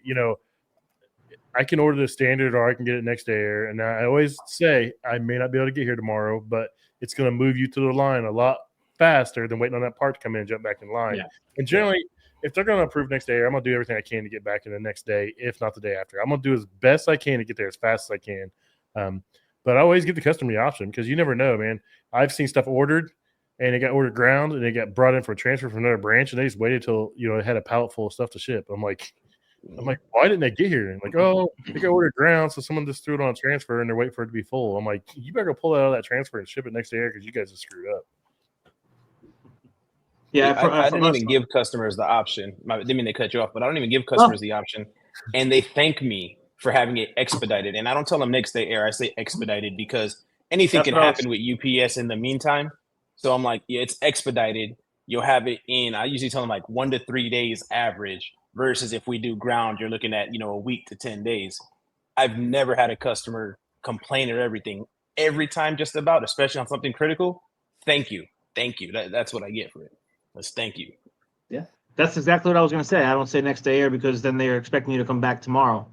I can order the standard, or I can get it next day air. And I always say, I may not be able to get here tomorrow, but it's going to move you to the line a lot faster than waiting on that part to come in and jump back in line. Yeah. And generally, if they're going to approve next day air, I'm going to do everything I can to get back in the next day, if not the day after. I'm going to do as best I can to get there as fast as I can. But I always give the customer the option, because you never know, man. I've seen stuff ordered, and it got ordered ground, and it got brought in for a transfer from another branch, and they just waited till it had a pallet full of stuff to ship. I'm like, why didn't they get here? And like, oh, they got ordered ground, so someone just threw it on a transfer, and they're waiting for it to be full. I'm like, you better go pull it out of that transfer and ship it next day air, because you guys are screwed up. Yeah, I didn't even give customers the option. I didn't mean to cut you off, but I don't even give customers the option, and they thank me for having it expedited. And I don't tell them next day air. I say expedited, because anything can happen with UPS in the meantime. So I'm like, yeah, it's expedited. You'll have it in, I usually tell them like 1 to 3 days average, versus if we do ground, you're looking at, a week to 10 days. I've never had a customer complain or everything. Every time, just about, especially on something critical, thank you. Thank you. That's what I get for it. Let's thank you. Yeah, that's exactly what I was going to say. I don't say next day air, because then they're expecting you to come back tomorrow.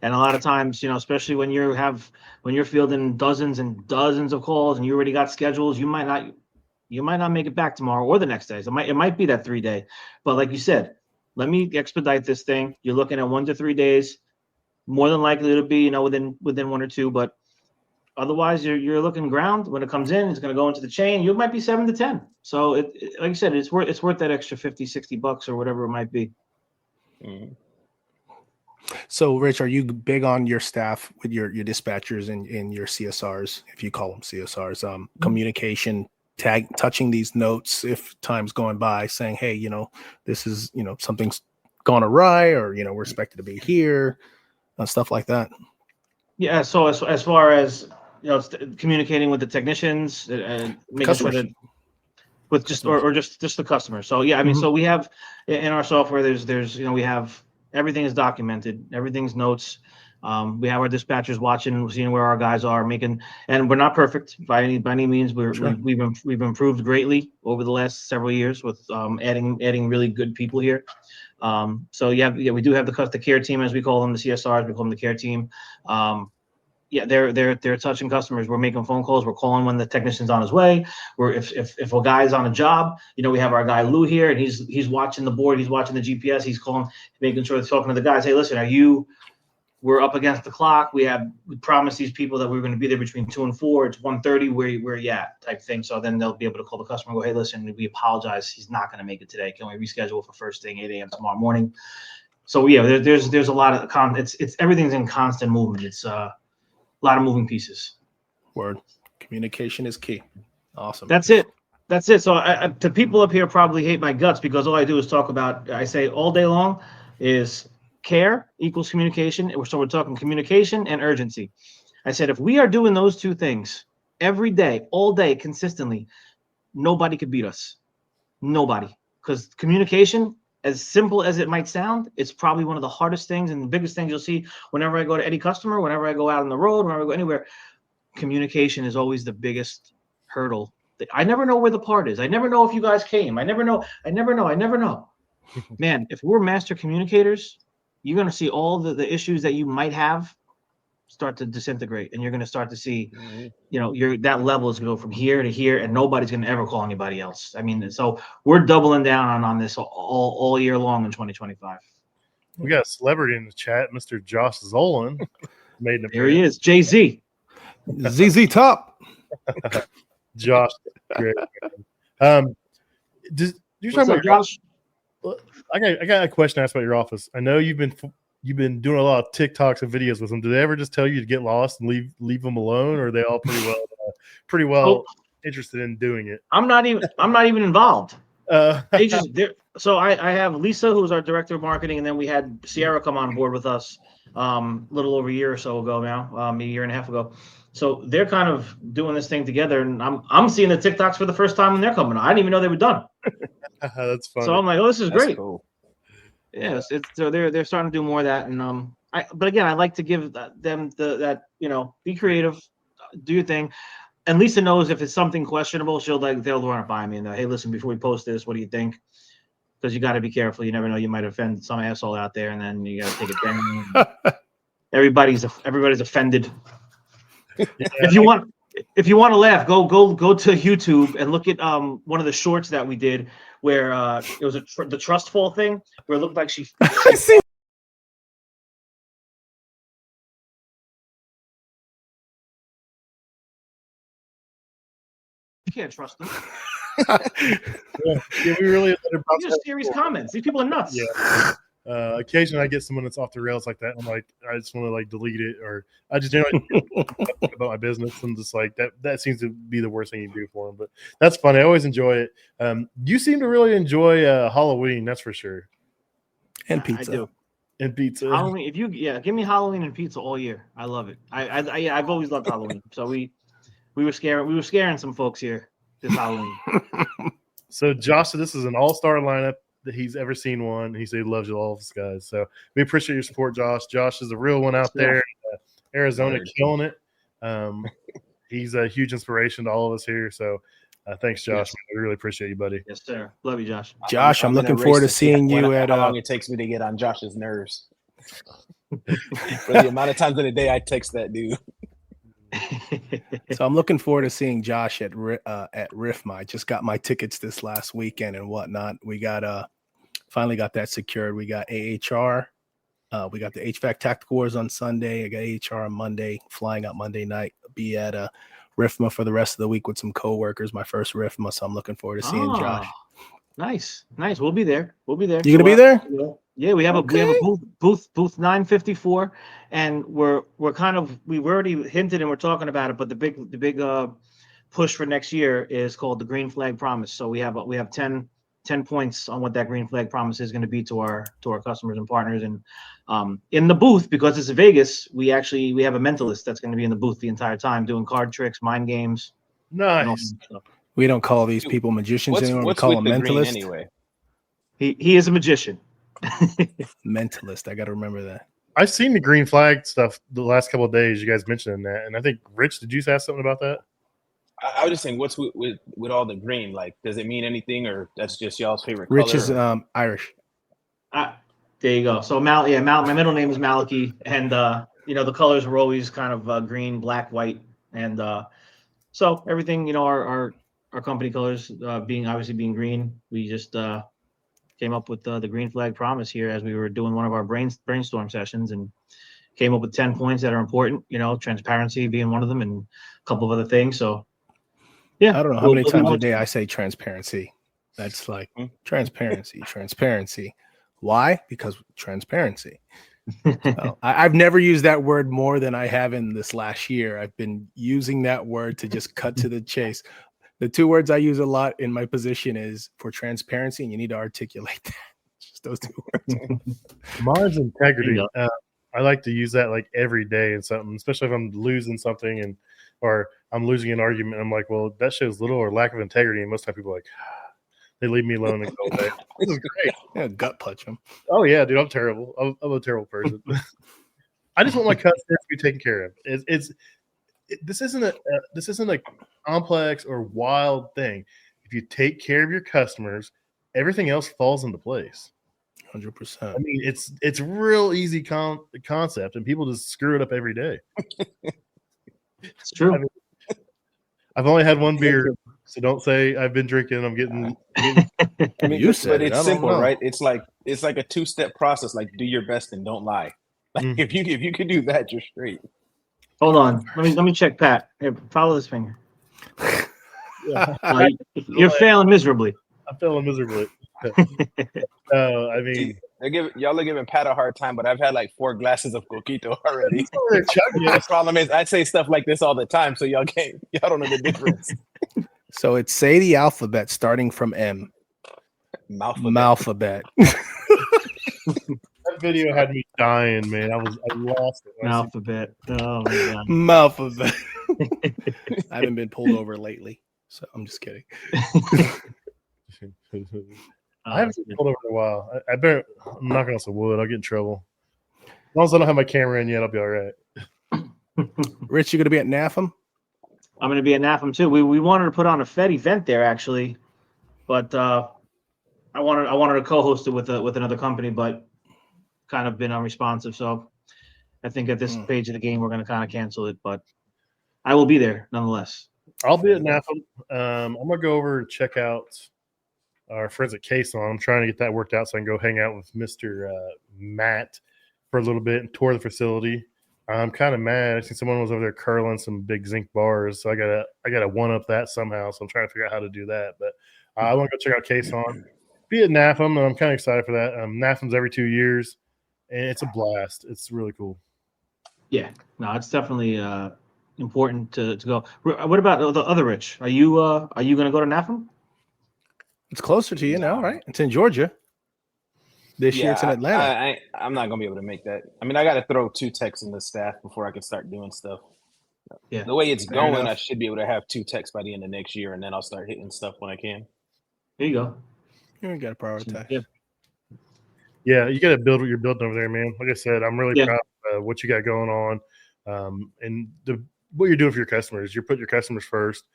And a lot of times, especially when you're fielding dozens and dozens of calls and you already got schedules, you might not make it back tomorrow or the next day. So it might be that 3 day. But like you said, let me expedite this thing. You're looking at 1 to 3 days. More than likely it'll be, within 1 or 2. But otherwise, you're looking ground. When it comes in, it's going to go into the chain. You might be 7 to 10. So like I said, it's worth that extra $50, $60 or whatever it might be. Mm-hmm. So, Rich, are you big on your staff with your dispatchers and your CSRs, if you call them CSRs, communication, touching these notes if time's going by, saying, hey, this is, something's gone awry, or, we're expected to be here, stuff like that? Yeah. So as far as, communicating with the technicians and making customers. sure that with just the customer. So, yeah, I mean, so we have in our software, there's we have, everything is documented. Everything's notes. We have our dispatchers watching, seeing where our guys are making, and we're not perfect by any means. We've improved greatly over the last several years with adding really good people here. So we do have the care team, as we call them, the CSRs. We call them the care team. They're touching customers. We're making phone calls. We're calling when the technician's on his way. If a guy's on a job, we have our guy Lou here, and he's watching the board. He's watching the GPS. He's calling, making sure he's talking to the guys. Hey, listen, are you we're up against the clock. We promised these people that we were going to be there between 2 and 4. It's 1:30. Where you at? Type thing. So then they'll be able to call the customer and go, hey, listen, we apologize. He's not going to make it today. Can we reschedule for first thing 8 a.m. tomorrow morning? So yeah, there's a lot of it's everything's in constant movement. It's a lot of moving pieces. Word. Communication is key. Awesome. That's it. So the people up here probably hate my guts because all I do is talk about. I say all day long is care equals communication. So we're talking communication and urgency. I said if we are doing those two things every day, all day, consistently, nobody could beat us. Nobody, because communication, as simple as it might sound, it's probably one of the hardest things and the biggest things you'll see whenever I go to any customer, whenever I go out on the road, whenever I go anywhere. Communication is always the biggest hurdle. I never know where the part is. I never know if you guys came. I never know. Man, if we're master communicators, you're going to see all the issues that you might have start to disintegrate, and you're going to start to see, that level is going to go from here to here, and nobody's going to ever call anybody else. I mean, so we're doubling down on this all year long in 2025. We got a celebrity in the chat, Mr. Josh Zolan. Made an Here he is, Jay-Z. ZZ Top. Josh, great. You're talking about Josh? I got a question asked about your office. I know you've been doing a lot of TikToks and videos with them. Do they ever just tell you to get lost and leave them alone, or are they all pretty well interested in doing it? I'm not even involved. So I have Lisa, who's our director of marketing, and then we had Sierra come on board with us a little over a year or so ago now, a year and a half ago. So they're kind of doing this thing together, and I'm seeing the TikToks for the first time when they're coming on. I didn't even know they were done. That's funny. So I'm like, oh, this is great. Cool. Yes, so they're starting to do more of that, and but again, I like to give them that be creative, do your thing. And Lisa knows if it's something questionable, they'll run it by me and hey, listen, before we post this, what do you think? Because you got to be careful. You never know, you might offend some asshole out there, and then you got to take it down. Everybody's offended. Yeah. If you want to laugh, go to YouTube and look at one of the shorts that we did where it was the trust fall thing where it looked like she. I see. You can't trust them. We really. These are serious comments. These people are nuts. Yeah. Occasionally I get someone that's off the rails like that. And I'm like, I just want to delete it, or I just generally about my business. And just like that seems to be the worst thing you can do for them. But that's funny. I always enjoy it. You seem to really enjoy Halloween. That's for sure. And pizza. I do. And pizza. Halloween. Give me Halloween and pizza all year. I love it. I've always loved Halloween. So we were scaring some folks here this Halloween. So Josh said this is an all-star lineup that he's ever seen one. He said he loves you all of us guys. So we appreciate your support, Josh. Josh is a real one out there. Arizona killing it. He's a huge inspiration to all of us here. So thanks, Josh. Yes. We really appreciate you, buddy. Yes, sir. Love you, Josh. Josh, I'm looking forward to seeing you at how long it takes me to get on Josh's nerves. For the amount of times in a day I text that dude. So I'm looking forward to seeing Josh at RIFMA. I just got my tickets this last weekend and whatnot. We got finally got that secured. We got AHR. We got the HVAC Tactical Wars on Sunday. I got AHR on Monday, flying out Monday night. Be at RIFMA for the rest of the week with some coworkers. My first RIFMA, so I'm looking forward to seeing Josh. Nice. We'll be there. You gonna be there? Yeah, we have a booth 954, and we've already hinted and we're talking about it, but the big push for next year is called the Green Flag Promise. So we have 10 points on what that Green Flag Promise is going to be to our customers and partners. And in the booth, because it's in Vegas, we have a mentalist that's going to be in the booth the entire time doing card tricks, mind games. Nice. We don't call these people magicians anymore. We call them mentalists. Anyway, he is a magician. Mentalist. I got to remember that. I've seen the green flag stuff the last couple of days. You guys mentioning that, and I think Rich, did you ask something about that? I was just saying, what's with all the green? Like, does it mean anything, or that's just y'all's favorite Rich color? is Irish. There you go. So my middle name is Malachy, and the colors were always kind of green, black, white, and so everything. Our company colors being green. We just came up with the Green Flag Promise here as we were doing one of our brainstorm sessions and came up with 10 points that are important. Transparency being one of them, and a couple of other things. So, yeah, I don't know how many times a day I say transparency. That's like transparency. Why? Because transparency. So, I've never used that word more than I have in this last year. I've been using that word to just cut to the chase. The two words I use a lot in my position is for transparency, and you need to articulate that. Just those two words. Mine's integrity. I like to use that like every day in something, especially if I'm losing something or I'm losing an argument. I'm like, well, that shows little or lack of integrity. And most time people are like, they leave me alone and go away. This is great. Yeah, gut punch them. Oh yeah, dude, I'm terrible. I'm a terrible person. I just want my customers to be taken care of. This isn't a complex or wild thing. If you take care of your customers, everything else falls into place. 100%. I mean, it's real easy concept, and people just screw it up every day. It's true. I mean, I've only had one beer, so don't say I've been drinking. I'm getting I mean, You said but it. I it's don't simple, know. right? It's like a two-step process. Like, do your best and don't lie. Like, if you can do that, you're straight. Hold on. Let me check Pat. Here, follow this finger. You're failing miserably. I'm failing miserably. I mean, Y'all are giving Pat a hard time, but I've had like 4 glasses of coquito already. chugging The it. problem is I say stuff like this all the time, so y'all don't know the difference. So it's say the alphabet starting from M. Malphabet. That video had me dying, man. I lost it. Alphabet. Oh my god. Malphabet. I haven't been pulled over lately, so I'm just kidding. I haven't been pulled over in a while. I'm knocking on some wood. I'll get in trouble. As long as I don't have my camera in yet, I'll be all right. Rich, you going to be at NAFM? I'm going to be at NAFM too. We wanted to put on a FED event there actually, but I wanted to co-host it with another company, but kind of been unresponsive. So I think at this stage of the game, we're going to kind of cancel it, but I will be there nonetheless. I'll be at NAFM. I'm going to go over and check out our friends at Cason. I'm trying to get that worked out so I can go hang out with Mr. Matt for a little bit and tour the facility. I'm kind of mad. I see someone was over there curling some big zinc bars, so I gotta one up that somehow. So I'm trying to figure out how to do that. But I want to go check out Cason. Be at NAFM, and I'm kind of excited for that. NAFM's every 2 years, and it's a blast. It's really cool. Yeah, no, it's definitely important to go. What about the other Rich? Are you going to go to NAFM? It's closer to you now, right? It's in Georgia. This year it's in Atlanta. I'm not gonna be able to make that. I mean, I got to throw 2 techs in the staff before I can start doing stuff. Yeah, the way it's Fair going, enough. I should be able to have 2 techs by the end of next year, and then I'll start hitting stuff when I can. there you go. You got to prioritize. Yeah, you got to build what you're building over there, man. Like I said, I'm really proud of what you got going on, and what you're doing for your customers. You're putting your customers first.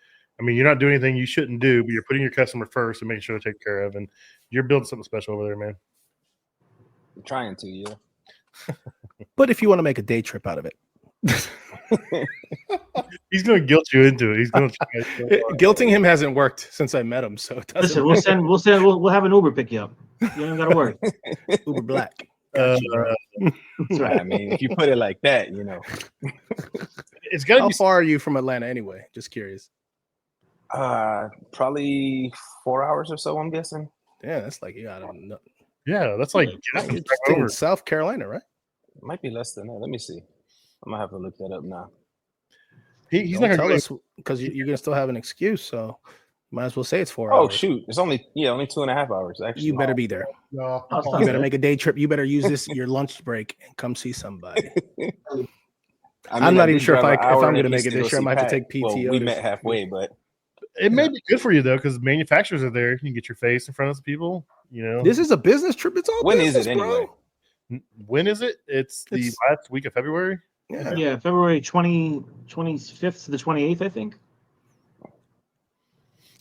I mean, you're not doing anything you shouldn't do, but you're putting your customer first and making sure they're taken care of, and you're building something special over there, man. I'm trying to, yeah. But if you want to make a day trip out of it. He's going to guilt you into it. He's going to try Guilting him hasn't worked since I met him, so it doesn't. Listen, we'll have an Uber pick you up. You don't got to worry. Uber Black. That's right. I mean, if you put it like that, it's got to How be. far are you from Atlanta anyway? Just curious. probably 4 hours or so, I'm guessing. Yeah, that's like you got to. Yeah, that's like It's in South Carolina, right? It might be less than that. Let me see. I'm gonna have to look that up now. He's Don't not tell going us because you're gonna still have an excuse. So you might as well say it's 4 Oh hours. shoot, it's only 2.5 hours. Actually, You better be there. No, You better make a day trip. You better use your lunch break and come see somebody. I'm not even sure if I'm going to make it this year. I might have to take PTO. Well, we met halfway, but it may be good for you though, because manufacturers are there. You can get your face in front of people. This is a business trip. It's all when business, is it anyway? bro. When is it? It's the last week of February. Yeah, February 25th to the 28th, I think.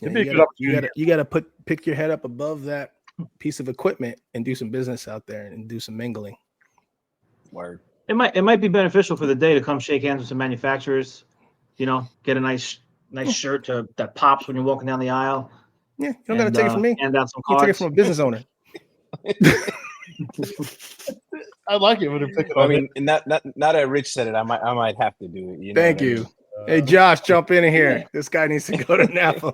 Yeah, you got to pick your head up above that piece of equipment and do some business out there and do some mingling. Word. It might be beneficial for the day to come shake hands with some manufacturers. Get a nice shirt that pops when you're walking down the aisle. Yeah, you don't got to take it from me. Hand out some You cards. take it from a business owner. I like it when they're picking I on mean, now that Rich said it, I might have to do it. You know Thank what I you. mean? Hey, Josh, jump in here. This guy needs to go to Napa.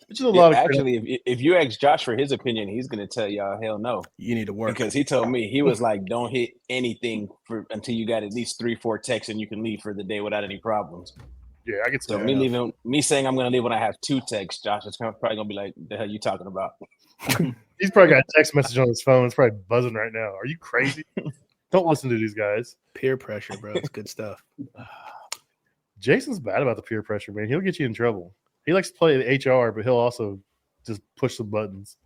Which is a lot of Actually, if you ask Josh for his opinion, he's gonna tell y'all hell no. You need to work. Because he told me, he was like, don't hit anything until you got at least 3-4 texts and you can leave for the day without any problems. Yeah, I get So me saying I'm gonna leave when I have 2 texts, Josh is probably gonna be like, the hell you talking about? He's probably got a text message on his phone. It's probably buzzing right now. Are you crazy? Don't listen to these guys. Peer pressure, bro. It's good stuff. Jason's bad about the peer pressure, man. He'll get you in trouble. He likes to play the HR, but he'll also just push the buttons.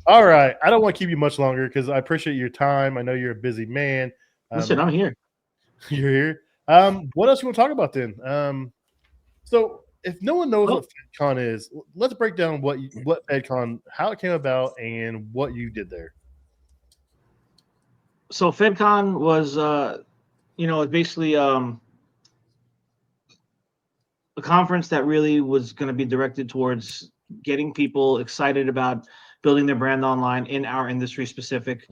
All right. I don't want to keep you much longer because I appreciate your time. I know you're a busy man. Listen, I'm here. You're here. What else you want to talk about then? So if no one knows what FedCon is, let's break down what FedCon, how it came about, and what you did there. So FedCon was, basically a conference that really was going to be directed towards getting people excited about building their brand online in our industry specific,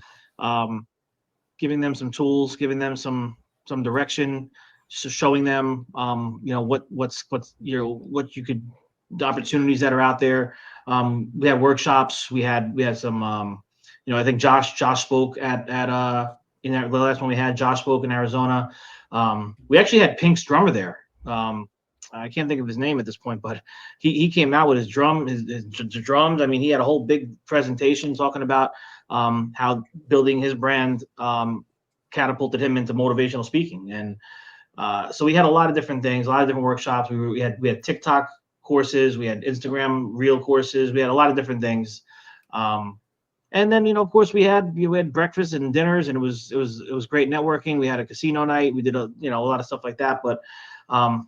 giving them some tools, giving them some direction, showing them, what the opportunities that are out there. We had workshops. We had some, I think Josh spoke at the last one we had. Josh spoke in Arizona. We actually had Pink's drummer there. I can't think of his name at this point, but he came out with his drums. I mean, he had a whole big presentation talking about how building his brand catapulted him into motivational speaking. And so we had a lot of different things, a lot of different workshops. We had TikTok courses, we had Instagram Reel courses, we had a lot of different things. And then, of course, we had breakfast and dinners, and it was great networking. We had a casino night. We did a lot of stuff like that. But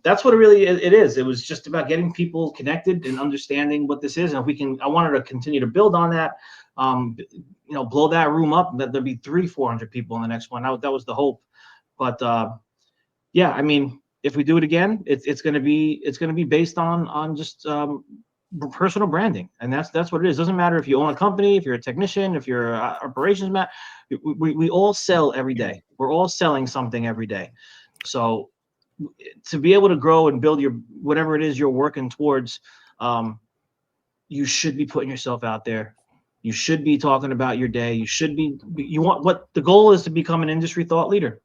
that's what it is. It was just about getting people connected and understanding what this is. And I wanted to continue to build on that, blow that room up, that there'd be 300-400 people in the next one. That was the hope. But yeah, I mean, if we do it again, it's going to be based on just personal branding, and that's what it is. It doesn't matter if you own a company, if you're a technician, if you're operations man. We all sell every day. We're all selling something every day. So to be able to grow and build your whatever it is you're working towards, you should be putting yourself out there. You should be talking about your day. The goal is to become an industry thought leader.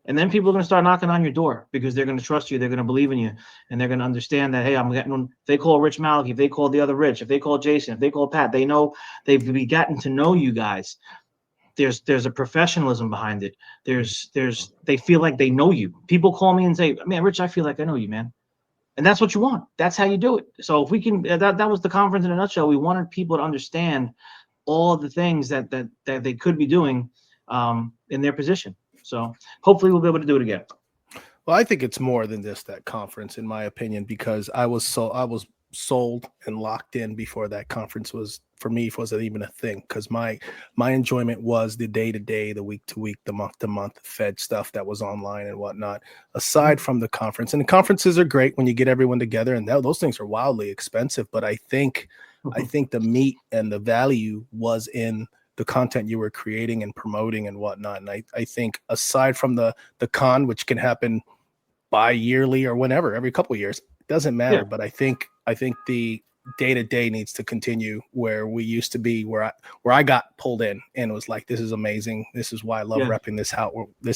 And then people are going to start knocking on your door because they're going to trust you. They're going to believe in you. And they're going to understand that, hey, if they call Rich Malachy, if they call the other Rich, if they call Jason, if they call Pat, they know they've gotten to know you guys. There's a professionalism behind it. They feel like they know you. People call me and say, man, Rich, I feel like I know you, man. And that's what you want. That's how you do it. So if we can, that was the conference in a nutshell. We wanted people to understand all the things that they could be doing in their position. So hopefully we'll be able to do it again. Well, I think it's more than just that conference, in my opinion, because I was sold and locked in before that conference wasn't even a thing. Because my enjoyment was the day-to-day, the week-to-week, the month-to-month Fed stuff that was online and whatnot, aside from the conference. And the conferences are great when you get everyone together, and those things are wildly expensive. But I think the meat and the value was in the content you were creating and promoting and whatnot. And I think aside from the con, which can happen bi-yearly or whenever, every couple of years, it doesn't matter. Yeah. But I think the day-to-day needs to continue where we used to be, where I got pulled in and was like, this is amazing. This is why I love repping this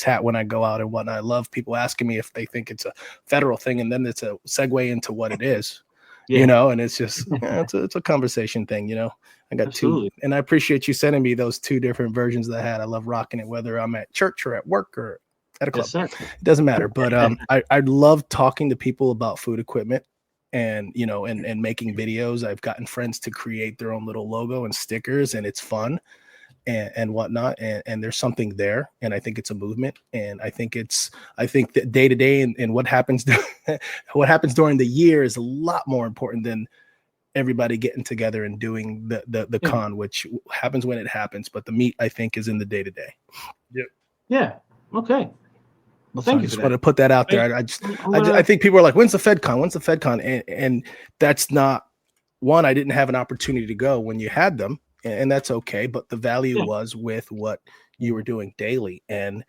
hat when I go out and whatnot. I love people asking me if they think it's a federal thing, and then it's a segue into what it is. Yeah. And it's just, it's a conversation thing, I got Absolutely. 2, and I appreciate you sending me those 2 different versions of the hat. I love rocking it, whether I'm at church or at work or at a club. Yes, it doesn't matter. But I love talking to people about food equipment and, and making videos. I've gotten friends to create their own little logo and stickers, and it's fun and whatnot. And there's something there. And I think it's a movement. And I think that day to day and what happens during the year is a lot more important than everybody getting together and doing the con, which happens when it happens. But the meat, I think, is in the day to day. Yep. Yeah. Okay. Well, thank you. I just want to put that out there. I think people are like, when's the FedCon? And that's not one, I didn't have an opportunity to go when you had them, and that's okay. But the value was with what you were doing daily, and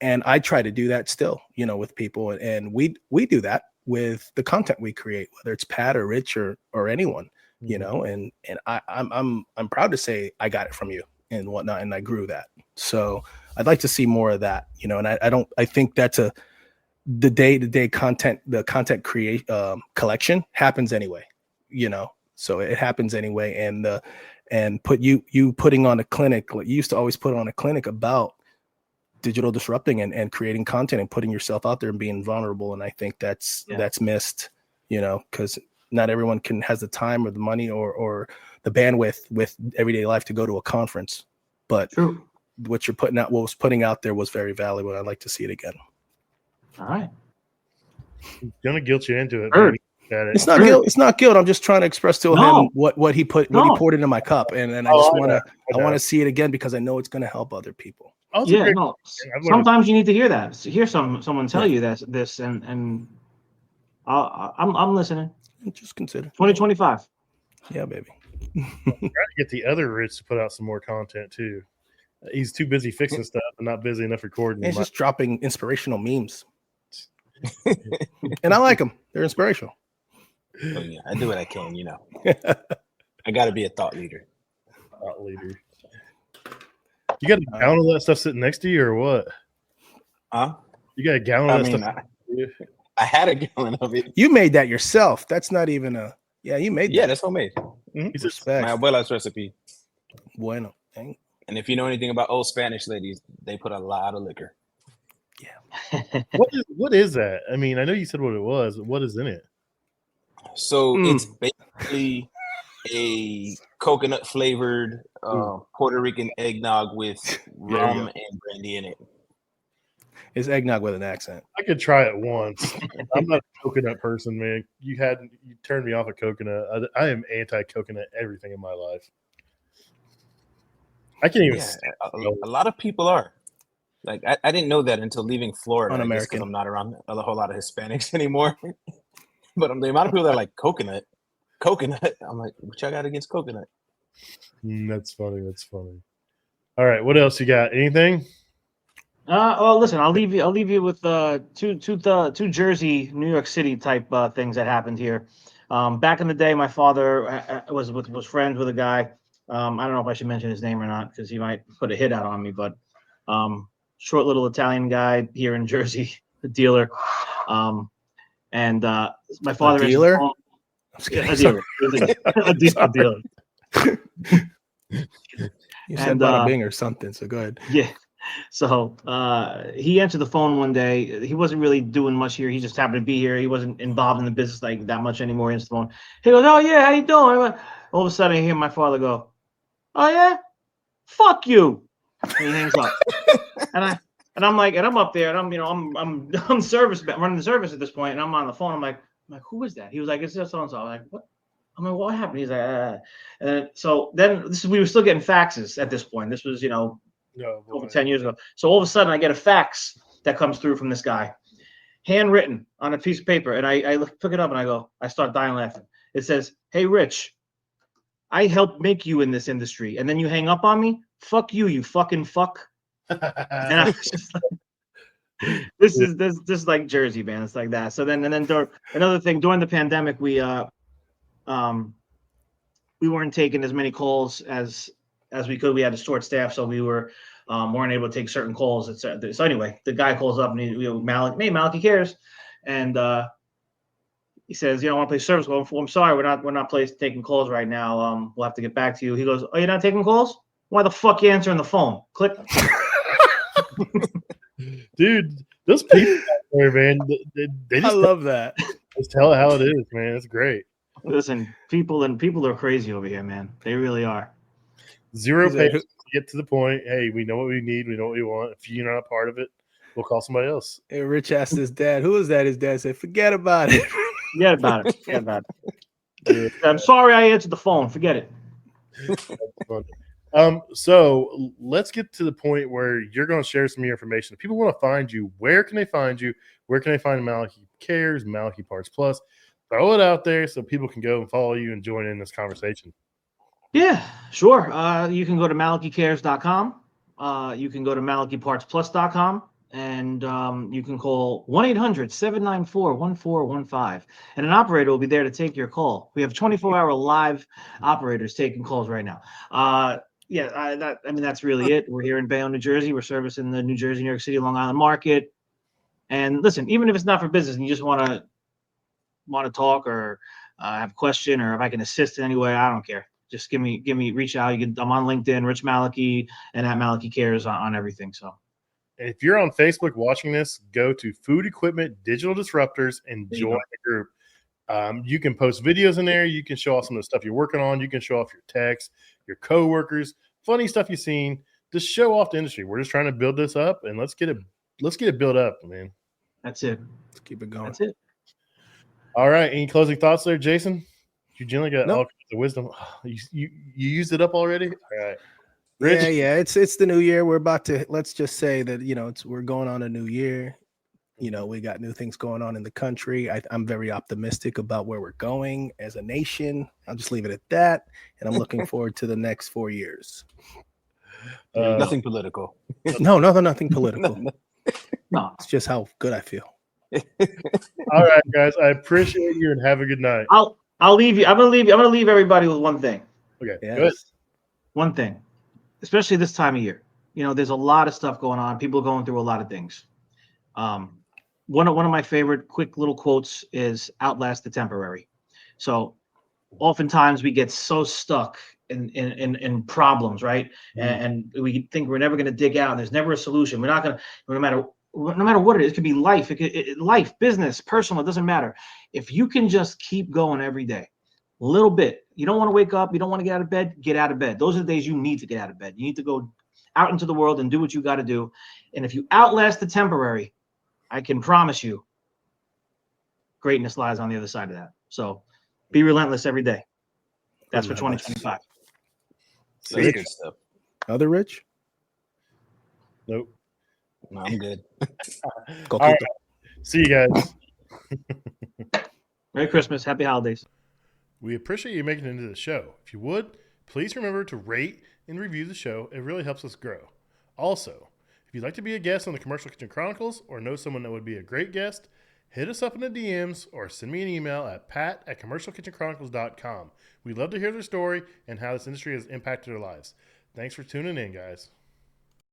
I try to do that still, with people, and we do that with the content we create, whether it's Pat or Rich or anyone, and I'm proud to say I got it from you and whatnot, and I grew that. So I'd like to see more of that, and I think that's the day-to-day content, the content create collection happens anyway, so it happens anyway. And you putting on a clinic, like you used to always put on a clinic about digital disrupting and creating content and putting yourself out there and being vulnerable. And I think that's missed, because not everyone has the time or the money or the bandwidth with everyday life to go to a conference. But True. What was putting out there was very valuable. I'd like to see it again. All right. I'm gonna guilt you into it. Heard. It's not guilt. It's not guilt. I'm just trying to express to him what he poured into my cup, and I just want to see it again because I know it's going to help other people. Sometimes you need to hear that. Hear someone tell you this, and I'm listening. Just consider 2025. Yeah, baby. Trying to get the other Rich to put out some more content too. He's too busy fixing stuff and not busy enough recording. He's just dropping inspirational memes, and I like them. They're inspirational. Oh, yeah, I do what I can, I got to be a thought leader. You got a gallon of that stuff sitting next to you, or what? Huh? You got a gallon of that stuff? I had a gallon of it. You made that yourself. That's not even you made that. Yeah, that's homemade. Respect. My abuela's recipe. Bueno. And if you know anything about old Spanish ladies, they put a lot of liquor. Yeah. What is that? I mean, I know you said what it was. What is in it? So it's basically a coconut flavored Puerto Rican eggnog with rum and brandy in it. It's eggnog with an accent. I could try it once. I'm not a coconut person, man. You turned me off of coconut. I am anti-coconut everything in my life. I can't even. A lot of people are. Like I didn't know that until leaving Florida. Un-American. Because I'm not around a whole lot of Hispanics anymore. But the amount of people that are like coconut. I'm like, what y'all got against coconut? That's funny. All right, what else you got? Anything? Listen, I'll leave you with two Jersey, New York City type things that happened here. Back in the day, my father was friends with a guy. I don't know if I should mention his name or not because he might put a hit out on me. But short little Italian guy here in Jersey, a dealer. And my father a dealer. A dealer. A dealer. You said bada bing or something, so go ahead. Yeah. So he answered the phone one day. He wasn't really doing much here. He just happened to be here. He wasn't involved in the business like that much anymore. He answered the phone. He goes, "Oh yeah, how you doing?" All of a sudden, I hear my father go, "Oh yeah, fuck you," and he hangs up. and I'm like, and I'm up there, and I'm running the service at this point, and I'm on the phone. I'm like, who is that? He was like, "It's just so and so." I'm like, what? I'm like, what happened? He's like, And so then we were still getting faxes at this point. This was, over 10 years ago. So all of a sudden I get a fax that comes through from this guy, handwritten on a piece of paper. And I pick it up and I start dying laughing. It says, "Hey, Rich, I helped make you in this industry. And then you hang up on me? Fuck you, you fucking fuck." And I was just like, this is like Jersey, man. It's like that. So then another thing, during the pandemic, we weren't taking as many calls as we could. We had a short staff, so we weren't able to take certain calls. So anyway, the guy calls up and Malachy cares, and he says, "I want to play service call. I'm sorry, we're not taking calls right now. We'll have to get back to you." He goes, "Oh, you're not taking calls? Why the fuck you answering the phone?" Click. Dude, those people out there, man, they just I love that. Just tell it how it is, man. It's great. Listen, people are crazy over here, man. They really are. Zero patience to get to the point. Hey, we know what we need. We know what we want. If you're not a part of it, we'll call somebody else. Hey, Rich asked his dad, "Who is that?" His dad said, "Forget about it." Forget about it. I'm sorry I answered the phone. Forget it. So let's get to the point where you're going to share some of your information. If people want to find you, where can they find you? Where can they find Malachy Cares, Malachy Parts Plus? throw it out there so people can go and follow you and join in this conversation. Yeah, sure. You can go to malachycares.com. You can go to malachypartsplus.com. And you can call 1-800-794-1415. And an operator will be there to take your call. We have 24-hour live operators taking calls right now. That's really it. We're here in Bayonne, New Jersey. We're servicing the New Jersey, New York City, Long Island market. And listen, even if it's not for business and you just want to talk or have a question, or if I can assist in any way, I don't care. Just reach out. I'm on LinkedIn, Rich Malachy, and at Malachy Cares on everything. So if you're on Facebook watching this, go to Food Equipment Digital Disruptors and join the group. You can post videos in there. You can show off some of the stuff you're working on. You can show off your techs, your coworkers, funny stuff you've seen. Just show off the industry. We're just trying to build this up, and let's get it built up, man. That's it. Let's keep it going. That's it. All right. Any closing thoughts there, Jason? You generally got Nope. all kinds of wisdom. You used it up already? All right. Rich? Yeah. It's the new year. We're about to, let's just say that, we're going on a new year. We got new things going on in the country. I'm very optimistic about where we're going as a nation. I'll just leave it at that. And I'm looking forward to the next 4 years. Nothing political. No, nothing political. No. It's just how good I feel. All right, guys. I appreciate you and have a good night. I'll leave you. I'm gonna leave everybody with one thing. Okay. Yes. Good. One thing, especially this time of year. There's a lot of stuff going on. People are going through a lot of things. One of my favorite quick little quotes is "Outlast the temporary." So, oftentimes we get so stuck in problems, right? And we think we're never going to dig out. And there's never a solution. We're not going to, no matter what it is. It could be life. Life, business, personal. It doesn't matter. If you can just keep going every day, a little bit. You don't want to wake up. You don't want to get out of bed. Get out of bed. Those are the days you need to get out of bed. You need to go out into the world and do what you got to do. And if you outlast the temporary, I can promise you, greatness lies on the other side of that. So, be relentless every day. That's for 2025. That's good stuff. Other Rich? Nope. No, I'm good. Go All keep right. See you guys. Merry Christmas. Happy holidays. We appreciate you making it into the show. If you would, please remember to rate and review the show. It really helps us grow. Also, if you'd like to be a guest on the Commercial Kitchen Chronicles or know someone that would be a great guest, hit us up in the DMs or send me an email at pat@commercialkitchenchronicles.com. We'd love to hear their story and how this industry has impacted their lives. Thanks for tuning in, guys.